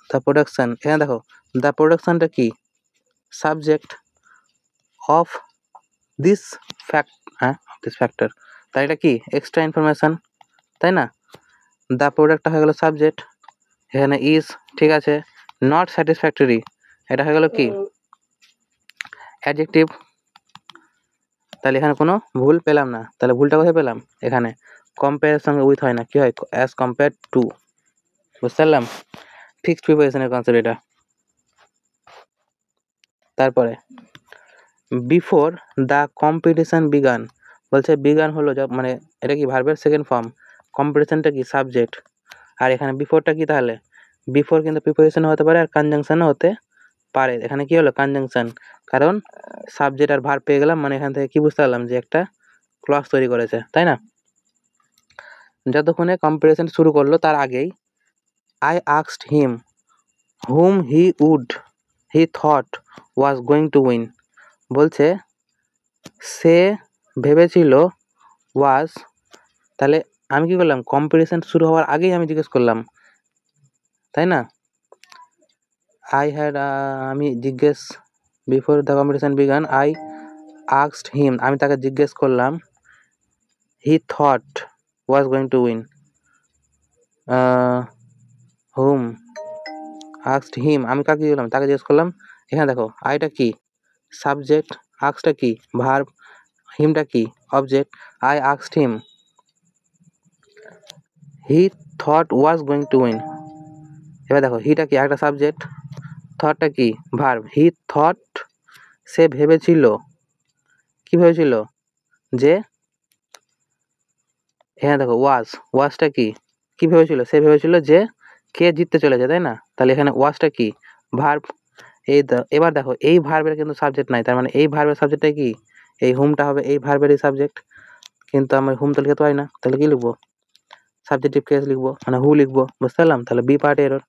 A: দ্য প্রোডাকশন, এখানে দেখো দ্য প্রোডাকশনটা কি সাবজেক্ট অফ দিস ফ্যাক্টর, তাই এটা কি এক্সট্রা ইনফরমেশন, তাই না? দ্য প্রোডাক্টটা হয়ে গেল সাবজেক্ট, এখানে ইজ, ঠিক আছে। নট স্যাটিসফ্যাক্টরি, এটা হয়ে গেল কি অ্যাডজেক্টিভ, তাহলে এখানে কোনো ভুল পেলাম না। তাহলে ভুলটা কোথায় পেলাম? এখানে কম্পেয়ারের সঙ্গে উইথ হয় না, কি হয় অ্যাজ কম্পেয়ার টু, বুঝতে পারলাম? ফিক্সড প্রিপোজিশনের কনসেপ্ট এটা। তারপরে বিফোর দ্য কম্পিটিশন বিগান, বলছে বিগান হলো মানে এটা কি ভার্বের সেকেন্ড ফর্ম, কম্পিটিশনটা কি সাবজেক্ট, আর এখানে বিফোরটা কি তাহলে বিফোর কিন্তু প্রিপোজিশন হতে পারে আর কনজাংশনও হতে পারে। এখানে কি হলো কনজাংশন, কারণ সাবজেক্ট আর ভার্ব পেয়ে গেলাম, মানে এখান থেকে কি বুঝতে পারলাম যে একটা ক্লজ তৈরি করেছে, তাই না? যতক্ষণে কম্পিটিশন শুরু করলো তার আগেই I asked him hmm he thought was going to win, বলছে সে ভেবেছিল ওয়াজ, তাহলে আমি কি করলাম কম্পিটিশন শুরু হওয়ার আগেই আমি জিজ্ঞেস করলাম, তাই না? আমি জিজ্ঞেস before the competition began I asked হিম, আমি তাকে জিজ্ঞেস করলাম হি thought was going to win, hmm asked হিম, আমি কাকে দিলাম তাকে জিজ্ঞেস করলাম। এখানে দেখো আইটা কি সাবজেক্ট, আস্কডটা কি ভার্ব, হিমটা কি object. I asked him he thought was going to win, এবার দেখো হিটা কি একটা সাবজেক্ট, থটটা কি ভার্ব, হি থট সে ভেবেছিল, কি ভেবেছিল যে, হ্যাঁ দেখো ওয়াজটা কি ভেবেছিল, সে ভেবেছিল যে কে জিততে চলেছে, তাই না? তাহলে এখানে ওয়াজটা কি ভার্ব, এবার দেখো এই ভার্বের কিন্তু সাবজেক্ট নাই, তার মানে এই ভার্বের সাবজেক্টটা কি এই হুমটা হবে এই ভার্বেরই সাবজেক্ট, কিন্তু আমি হুম তো লিখতে পারি না, তাহলে কি লিখবো সাবজেক্টিভ কেস লিখবো, মানে হু লিখবো, বুঝতে পারলাম? তাহলে B part error.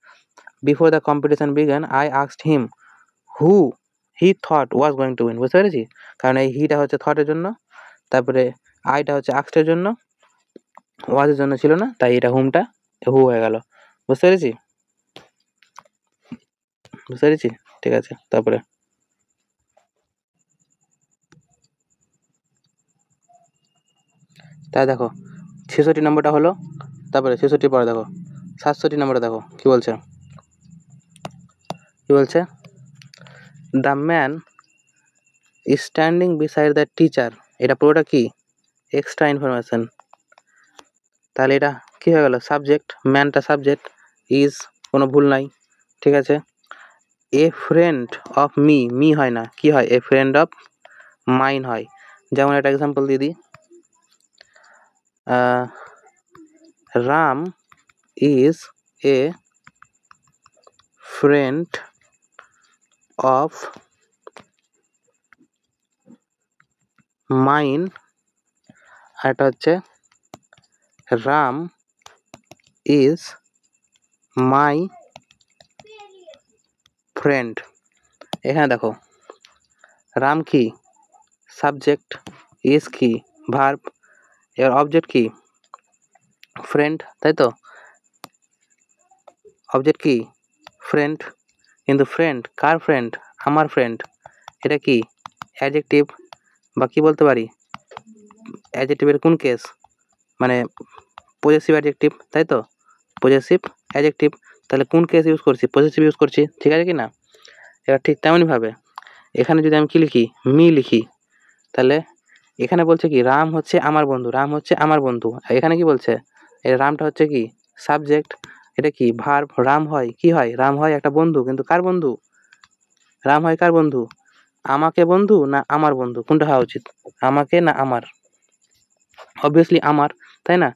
A: Before the competition began I asked him who he thought was going to win, বুঝতে পেরেছি? কারণ এই হিটা হচ্ছে থটের জন্য, তারপরে আইটা হচ্ছে আস্কডের জন্য, ওয়াজের জন্য ছিল না, তাই এটা হুমটা হু হয়ে গেল, বুঝতে পেরেছি? ঠিক আছে। তারপরে তাই দেখো ৬৬ নম্বরটা হলো, তারপরে ৬৬ পরে দেখো ৬৭ নম্বরটা দেখো কি বলছে, the man standing beside the teacher, এটা পুরোটা কি এক্সট্রা ইনফরমেশন, তাহলে এটা কি হয়ে গেল সাবজেক্ট, ম্যানটা সাবজেক্ট, ইজ কোনো ভুল নাই, ঠিক আছে। এ ফ্রেন্ড অফ মি হয় না, কি হয় এ ফ্রেন্ড অফ মাইন হয়। যেমন একটা এক্সাম্পল দিয়ে দিই, Ram is a friend of mine, আর এটা হচ্ছে রাম ইজ মাই ফ্রেন্ড। এখানে দেখো রাম কি সাবজেক্ট, ইজ কি ভার্ব, এর অবজেক্ট কি ফ্রেন্ড, তাই তো? অবজেক্ট কি ফ্রেন্ড, কিন্তু ফ্রেন্ড কার ফ্রেন্ড, আমার ফ্রেন্ড, এটা কি অ্যাডজেক্টিভ, বা কি বলতে পারি অ্যাডজেক্টিভের কোন কেস, মানে পজেসিভ অ্যাডজেক্টিভ, তাই তো? পজেসিভ অ্যাডজেক্টিভ, তাহলে কোন কেস ইউজ করছি পজেসিভ ইউজ করছি, ঠিক আছে কি না? এবার ঠিক তেমনইভাবে এখানে যদি আমি কি লিখি মি লিখি, তাহলে এখানে বলছে কি রাম হচ্ছে আমার বন্ধু, আর এখানে কি বলছে এই রামটা হচ্ছে কি সাবজেক্ট, এটা কি ভার্ব, রাম হয় কি হয় রাম হয় একটা বন্ধু, কিন্তু কার বন্ধু, রাম হয় কার বন্ধু, আমাকে বন্ধু না আমার বন্ধু, কোনটা হওয়া উচিত আমাকে না আমার, অবভিয়াসলি আমার, তাই না?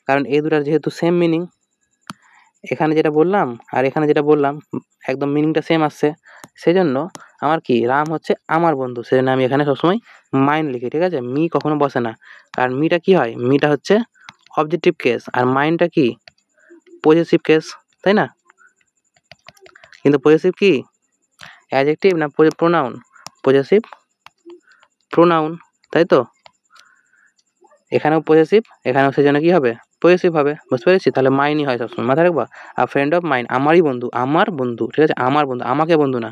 A: কারণ এই দুটার যেহেতু সেম মিনিং, এখানে যেটা বললাম আর এখানে যেটা বললাম একদম মিনিংটা সেম আসছে, সেই জন্য আমার কি রাম হচ্ছে আমার বন্ধু, সেজন্য আমি এখানে সবসময় মাইন লিখি, ঠিক আছে? মি কখনো বসে না, কারণ মিটা কি হয় মিটা হচ্ছে অবজেক্টিভ কেস আর মাইনটা কি পজেসিভ কেস, তাই না? কিন্তু পজেসিভ কি অ্যাডজেক্টিভ না প্রোনাউন, পজেসিভ প্রোনাউন, তাই তো? এখানেও পজেসিভ, এখানেও সেজন্য কি হবে পজিটিভ হবে, বুঝতে পেরেছি? তাহলে মাইনই হয় সবসময়, মাথায় রাখবা। আর ফ্রেন্ড অফ মাইন আমারই বন্ধু, আমার বন্ধু, ঠিক আছে? আমার বন্ধু, আমাকে বন্ধু না,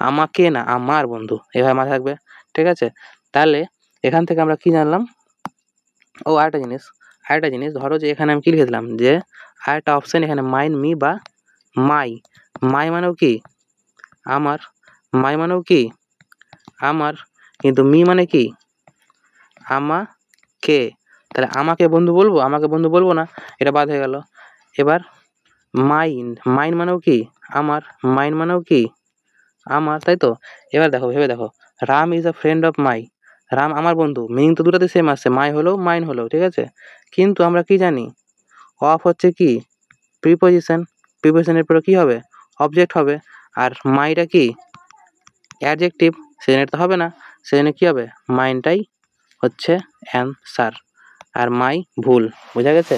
A: আমাকে না, আমার বন্ধু, এভাবে মাথায় রাখবে, ঠিক আছে? তাহলে এখান থেকে আমরা কি জানলাম? ও আরেকটা জিনিস ধরো যে এখানে আমি কি লিখে দিলাম যে আরেকটা অপশন এখানে মাইন মি বা মাই। মাই মানেও কি আমার, মাই মানেও কি আমার, কিন্তু মি মানে কি আমাকে। তাহলে আমাকে বন্ধু বলবো, আমাকে বন্ধু বলবো না, এটা বাদ হয়ে গেল। এবার মাইন, মাইন মানেও কি আমার, মাইন মানেও কি আমার, তাই তো? এবার দেখো, ভেবে দেখো, Ram is a friend of my, Ram আমার বন্ধু, মিনিং তো দুটাতে সেম আসছে, মাই হলেও মাইন হলেও, ঠিক আছে? কিন্তু আমরা কি জানি অফ হচ্ছে কি প্রিপোজিশন, প্রিপোজিশনের পরে কি হবে অবজেক্ট হবে, আর মাইটা কি অ্যাডজেক্টিভ, সেজন্য এটা তো হবে না, সেজন্য কি হবে মাইনটাই হচ্ছে অ্যান্সার, আর মাই ভুল। বোঝা গেছে?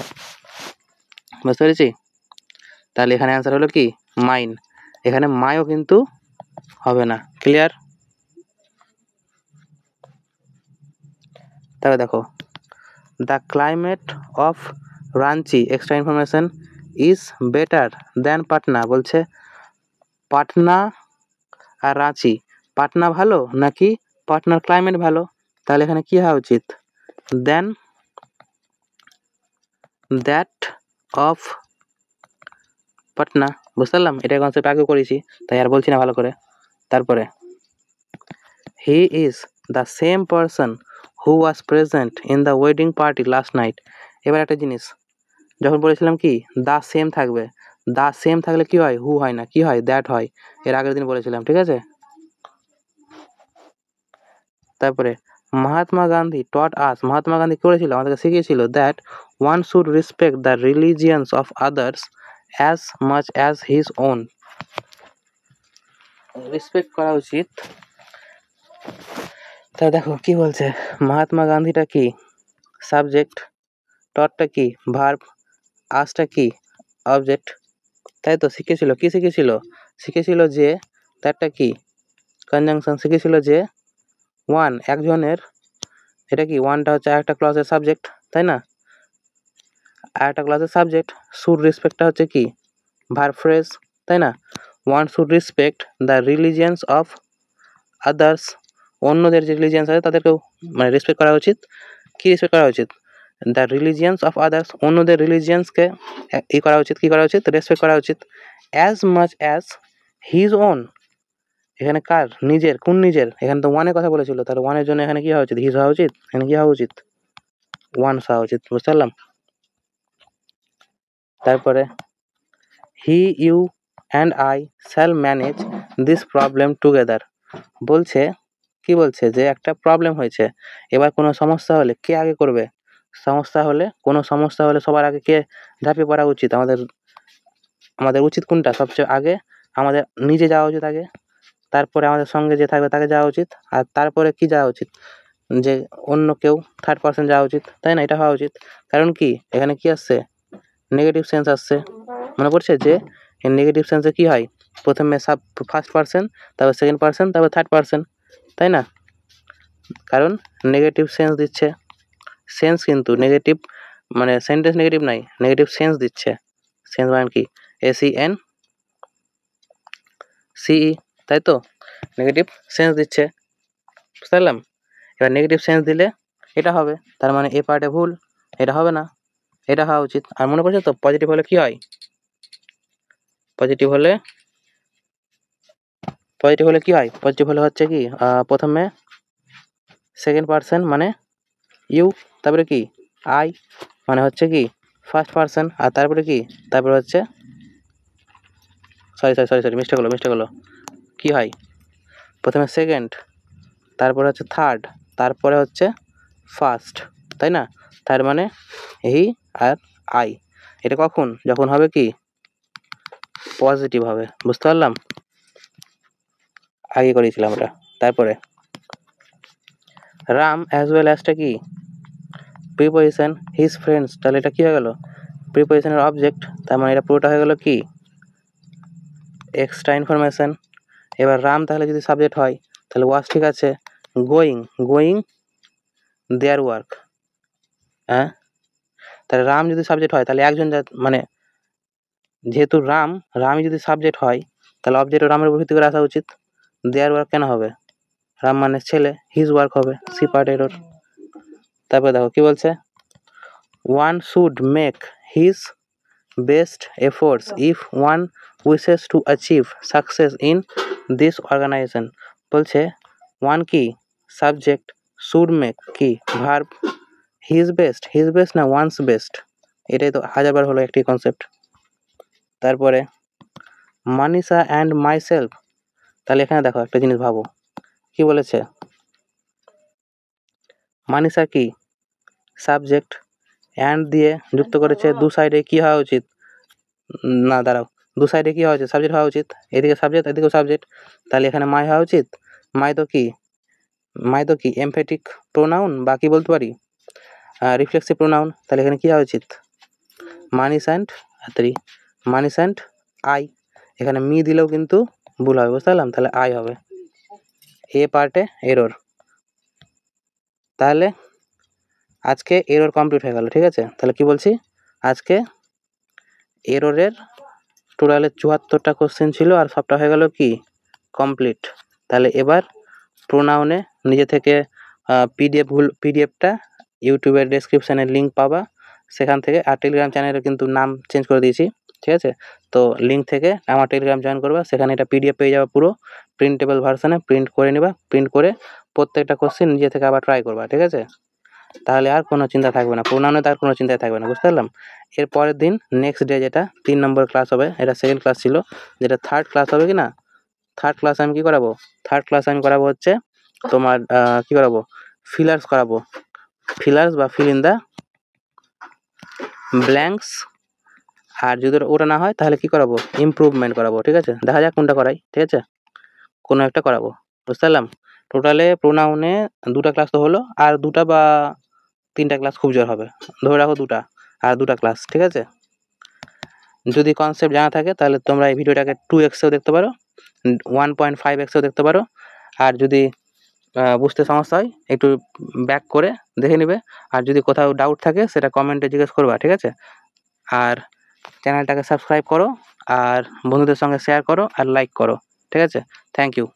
A: বুঝতে পেরেছি? তাহলে এখানে অ্যান্সার হলো কি মাইন, এখানে মাইও কিন্তু হবে না। ক্লিয়ার? তবে দেখো, the climate of Ranchi, extra information, is better than Patna. বলছে পাটনা আর রাঁচি, পাটনা ভালো নাকি পাটনার ক্লাইমেট ভালো? তাহলে এখানে কি হওয়া উচিত? দেন দ্যাট অফ পাটনা। বুঝতে পারলাম? এটা কনসেপ্ট আগে করেছি, তাই আর বলছি না ভালো করে। তারপরে he is the same person who was present in the wedding party last night. এবার একটা জিনিস, যখন বলেছিলাম কি দ্য সেম থাকবে, দ্য সেম থাকলে কি হয় হু হয় না, কি হয় দ্যাট হয়, এর আগের দিন বলেছিলাম, ঠিক আছে? তারপরে মহাত্মা গান্ধী টট আস, মহাত্মা গান্ধী কি করেছিল আমাদেরকে শিখিয়েছিল that one should respect the religions of others as much as his own. Respect করা উচিত। তা দেখো কি বলছে, মহাত্মা গান্ধীটা কি সাবজেক্ট, টটটা কি ভার্ব, আসটা কি অবজেক্ট, তাই তো? শিখেছিল কি শিখেছিল? শিখেছিল যে তারটা কি কনজাংশন, শিখেছিল যে ওয়ান একজনের, এটা কি ওয়ানটা হচ্ছে একটা ক্লজের সাবজেক্ট, তাই না? আর একটা ক্লাসের সাবজেক্ট, শুড রেসপেক্টটা হচ্ছে কি ভার্ব ফ্রেজ, তাই না? One should respect the religions of others, অন্যদের যে রিলিজিয়ান্স আছে তাদেরকেও মানে রেসপেক্ট করা উচিত। কি রেসপেক্ট করা উচিত? দ্য রিলিজিয়ান্স অফ আদার্স, অন্যদের রিলিজিয়ান্সকে ই করা উচিত, কি করা উচিত রেসপেক্ট করা উচিত। As much as his on, এখানে কার নিজের, কোন নিজের? এখানে তো ওয়ানের কথা বলেছিল, তাহলে ওয়ানের জন্য এখানে কি হওয়া উচিত হিজ হওয়া উচিত, এখানে কি হওয়া উচিত ওয়ান্স হওয়া উচিত। বুঝতে পারলাম? তারপরে he you and I shall manage this problem together. বলছে কি বলছে যে একটা প্রবলেম হয়েছে, এবার কোনো সমস্যা হলে কে আগে করবে? কোনো সমস্যা হলে সবার আগে কে ঝাঁপিয়ে পড়া উচিত? আমাদের উচিত কোনটা সবচেয়ে আগে? আমাদের নিজে যাওয়া উচিত আগে, তারপরে আমাদের সঙ্গে যে থাকবে তাকে যাওয়া উচিত, আর তারপরে কি যাওয়া উচিত যে অন্য কেউ থার্ড পার্সন যাওয়া উচিত, তাই না? এটা হওয়া উচিত। কারণ কি এখানে কি আসছে নেগেটিভ সেন্স আসছে, মনে পড়ছে যে এই নেগেটিভ সেন্সে কি হয় প্রথমে ফার্স্ট পার্সন, তারপর সেকেন্ড পার্সন, তারপর থার্ড পার্সন, তাই না? কারণ নেগেটিভ সেন্স দিচ্ছে, সেন্স কিন্তু নেগেটিভ মানে সেন্টেন্স নেগেটিভ নাই, নেগেটিভ সেন্স দিচ্ছে। সেন্স মানে কি SEN CE, তাই তো? নেগেটিভ সেন্স দিচ্ছে, বুঝতে পারলাম? এবার নেগেটিভ সেন্স দিলে এটা হবে, তার মানে এ পার্টে ভুল, এটা হবে না, এটা হওয়া উচিত। আর মনে পড়ছে তো পজিটিভ হলে কি হয়? পজিটিভ হলে কি হয়? পজিটিভ হলে হচ্ছে কি প্রথমে সেকেন্ড পার্সন মানে ইউ, তারপরে কি আই মানে হচ্ছে কি ফার্স্ট পার্সন, আর তারপরে কি তারপরে হচ্ছে সরি মিস্টেক হলো কি হয় প্রথমে সেকেন্ড, তারপরে হচ্ছে থার্ড, তারপরে হচ্ছে ফার্স্ট, তাই না? তার মানে হি আর আই। এটা কখন? যখন হবে কি পজিটিভ হবে। বুঝতে পারলাম? আগে করেছিলাম এটা। তারপরে রাম অ্যাজ ওয়েল অ্যাজটা কি প্রিপোজিশন, হিজ ফ্রেন্ডস, তাহলে এটা কি হয়ে গেল প্রিপোজিশনের অবজেক্ট, তার মানে এটা পুরোটা হয়ে গেল কি এক্সট্রা ইনফরমেশন। এবার রাম তাহলে যদি সাবজেক্ট হয় তাহলে ওয়াজ ঠিক আছে, গোয়িং দেয়ার ওয়ার্ক, হ্যাঁ তাহলে রাম যদি সাবজেক্ট হয় তাহলে একজন মানে যেহেতু রামই যদি সাবজেক্ট হয় তাহলে অবজেক্ট রামের উপর ভিত্তি করে আসা উচিত। দেয়ার ওয়ার্ক কেন হবে? রাম মানে ছেলে, হিজ ওয়ার্ক হবে, সি পার্ট এরর। তারপরে দেখো কি বলছে, one should make his best efforts if one wishes to achieve success in this organisation. বলছে ওয়ান কি সাবজেক্ট, শুড মেক কি ভার্ব, হিজ বেস্ট না ওয়ান্স বেস্ট, এটাই তো হাজারবার হলো একটি কনসেপ্ট। তারপরে মানিষা অ্যান্ড মাই সেলফ, তাহলে এখানে দেখো একটা জিনিস ভাবো, কি বলেছে, মানিষা কি সাবজেক্ট, অ্যান্ড দিয়ে যুক্ত করেছে, দু সাইডে কি হওয়া উচিত, না দাঁড়াও, দু সাইডে কি হওয়া উচিত, সাবজেক্ট হওয়া উচিত, এদিকে সাবজেক্ট এদিকেও সাবজেক্ট, তাহলে এখানে মাই হওয়া উচিত। মাই তো কি এমফেটিক প্রোনাউন, বা কি বলতে পারি রিফ্লেক্সিভ প্রোনাউন, তাহলে এখানে কি হওয়া উচিত, মানিস অ্যান্ড আই। এখানে মি দিলেও কিন্তু ভুল হবে, বুঝতে পারলাম, তাহলে আই হবে। এ পার্টে এরর। তাহলে আজকে এরর কমপ্লিট হয়ে গেল, ঠিক আছে। তাহলে কি বলছি, আজকে এররের টোটালে 74টা কোশ্চেন ছিল আর সবটা হয়ে গেল কি কমপ্লিট। তাহলে এবার প্রোনাউনে নিজে থেকে পিডিএফটা ইউটিউবের ডেসক্রিপশানে লিঙ্ক পাবা, সেখান থেকে। আর টেলিগ্রাম চ্যানেলে কিন্তু নাম চেঞ্জ করে দিয়েছি, ঠিক আছে। তো লিঙ্ক থেকে আমার টেলিগ্রাম জয়েন করবা, সেখানে এটা পিডিএফ পেয়ে যাবে পুরো প্রিন্টেবল ভার্সানে, প্রিন্ট করে নিবা, প্রিন্ট করে প্রত্যেকটা কোশ্চেন নিজে থেকে আবার ট্রাই করবা, ঠিক আছে। তাহলে আর কোনো চিন্তা থাকবে না, প্রোনাউনে তার কোনো চিন্তাই থাকবে না, বুঝতে পারলাম। এর পরের দিন নেক্সট ডে যেটা 3 নম্বর ক্লাস হবে, এটা সেকেন্ড ক্লাস ছিল, যেটা থার্ড ক্লাস হবে কি না, থার্ড ক্লাস আমি কি করাবো, থার্ড ক্লাস আমি করাবো হচ্ছে তোমার কি করাবো, ফিলার্স করাবো, ফিলার্স বা ফিল ইন দ্য ব্ল্যাঙ্কস। আর যদি ওটা না হয় তাহলে কি করাবো, ইমপ্রুভমেন্ট করাবো, ঠিক আছে। দেখা যাক কোনটা করাই, ঠিক আছে, কোনো একটা করাবো, বুঝতে পারলাম। টোটালে প্রোনাউনে 2টা ক্লাস তো হলো, আর 2টা বা 3টা ক্লাস খুব জোর হবে, ধরে রাখো 2টা, আর 2টা ক্লাস, ঠিক আছে। যদি কনসেপ্ট জানা থাকে তাহলে তোমরা এই ভিডিওটাকে 2x-এও দেখতে পারো, 1.5x-এও দেখতে পারো। আর যদি বুঝতে সমস্যা হয় একটু ব্যাক করে দেখে নেবে, আর যদি কোথাও ডাউট থাকে সেটা কমেন্টে জিজ্ঞেস করবা, ঠিক আছে। আর চ্যানেলটাকে সাবস্ক্রাইব করো, আর বন্ধুদের সঙ্গে শেয়ার করো, আর লাইক করো, ঠিক আছে। Thank you.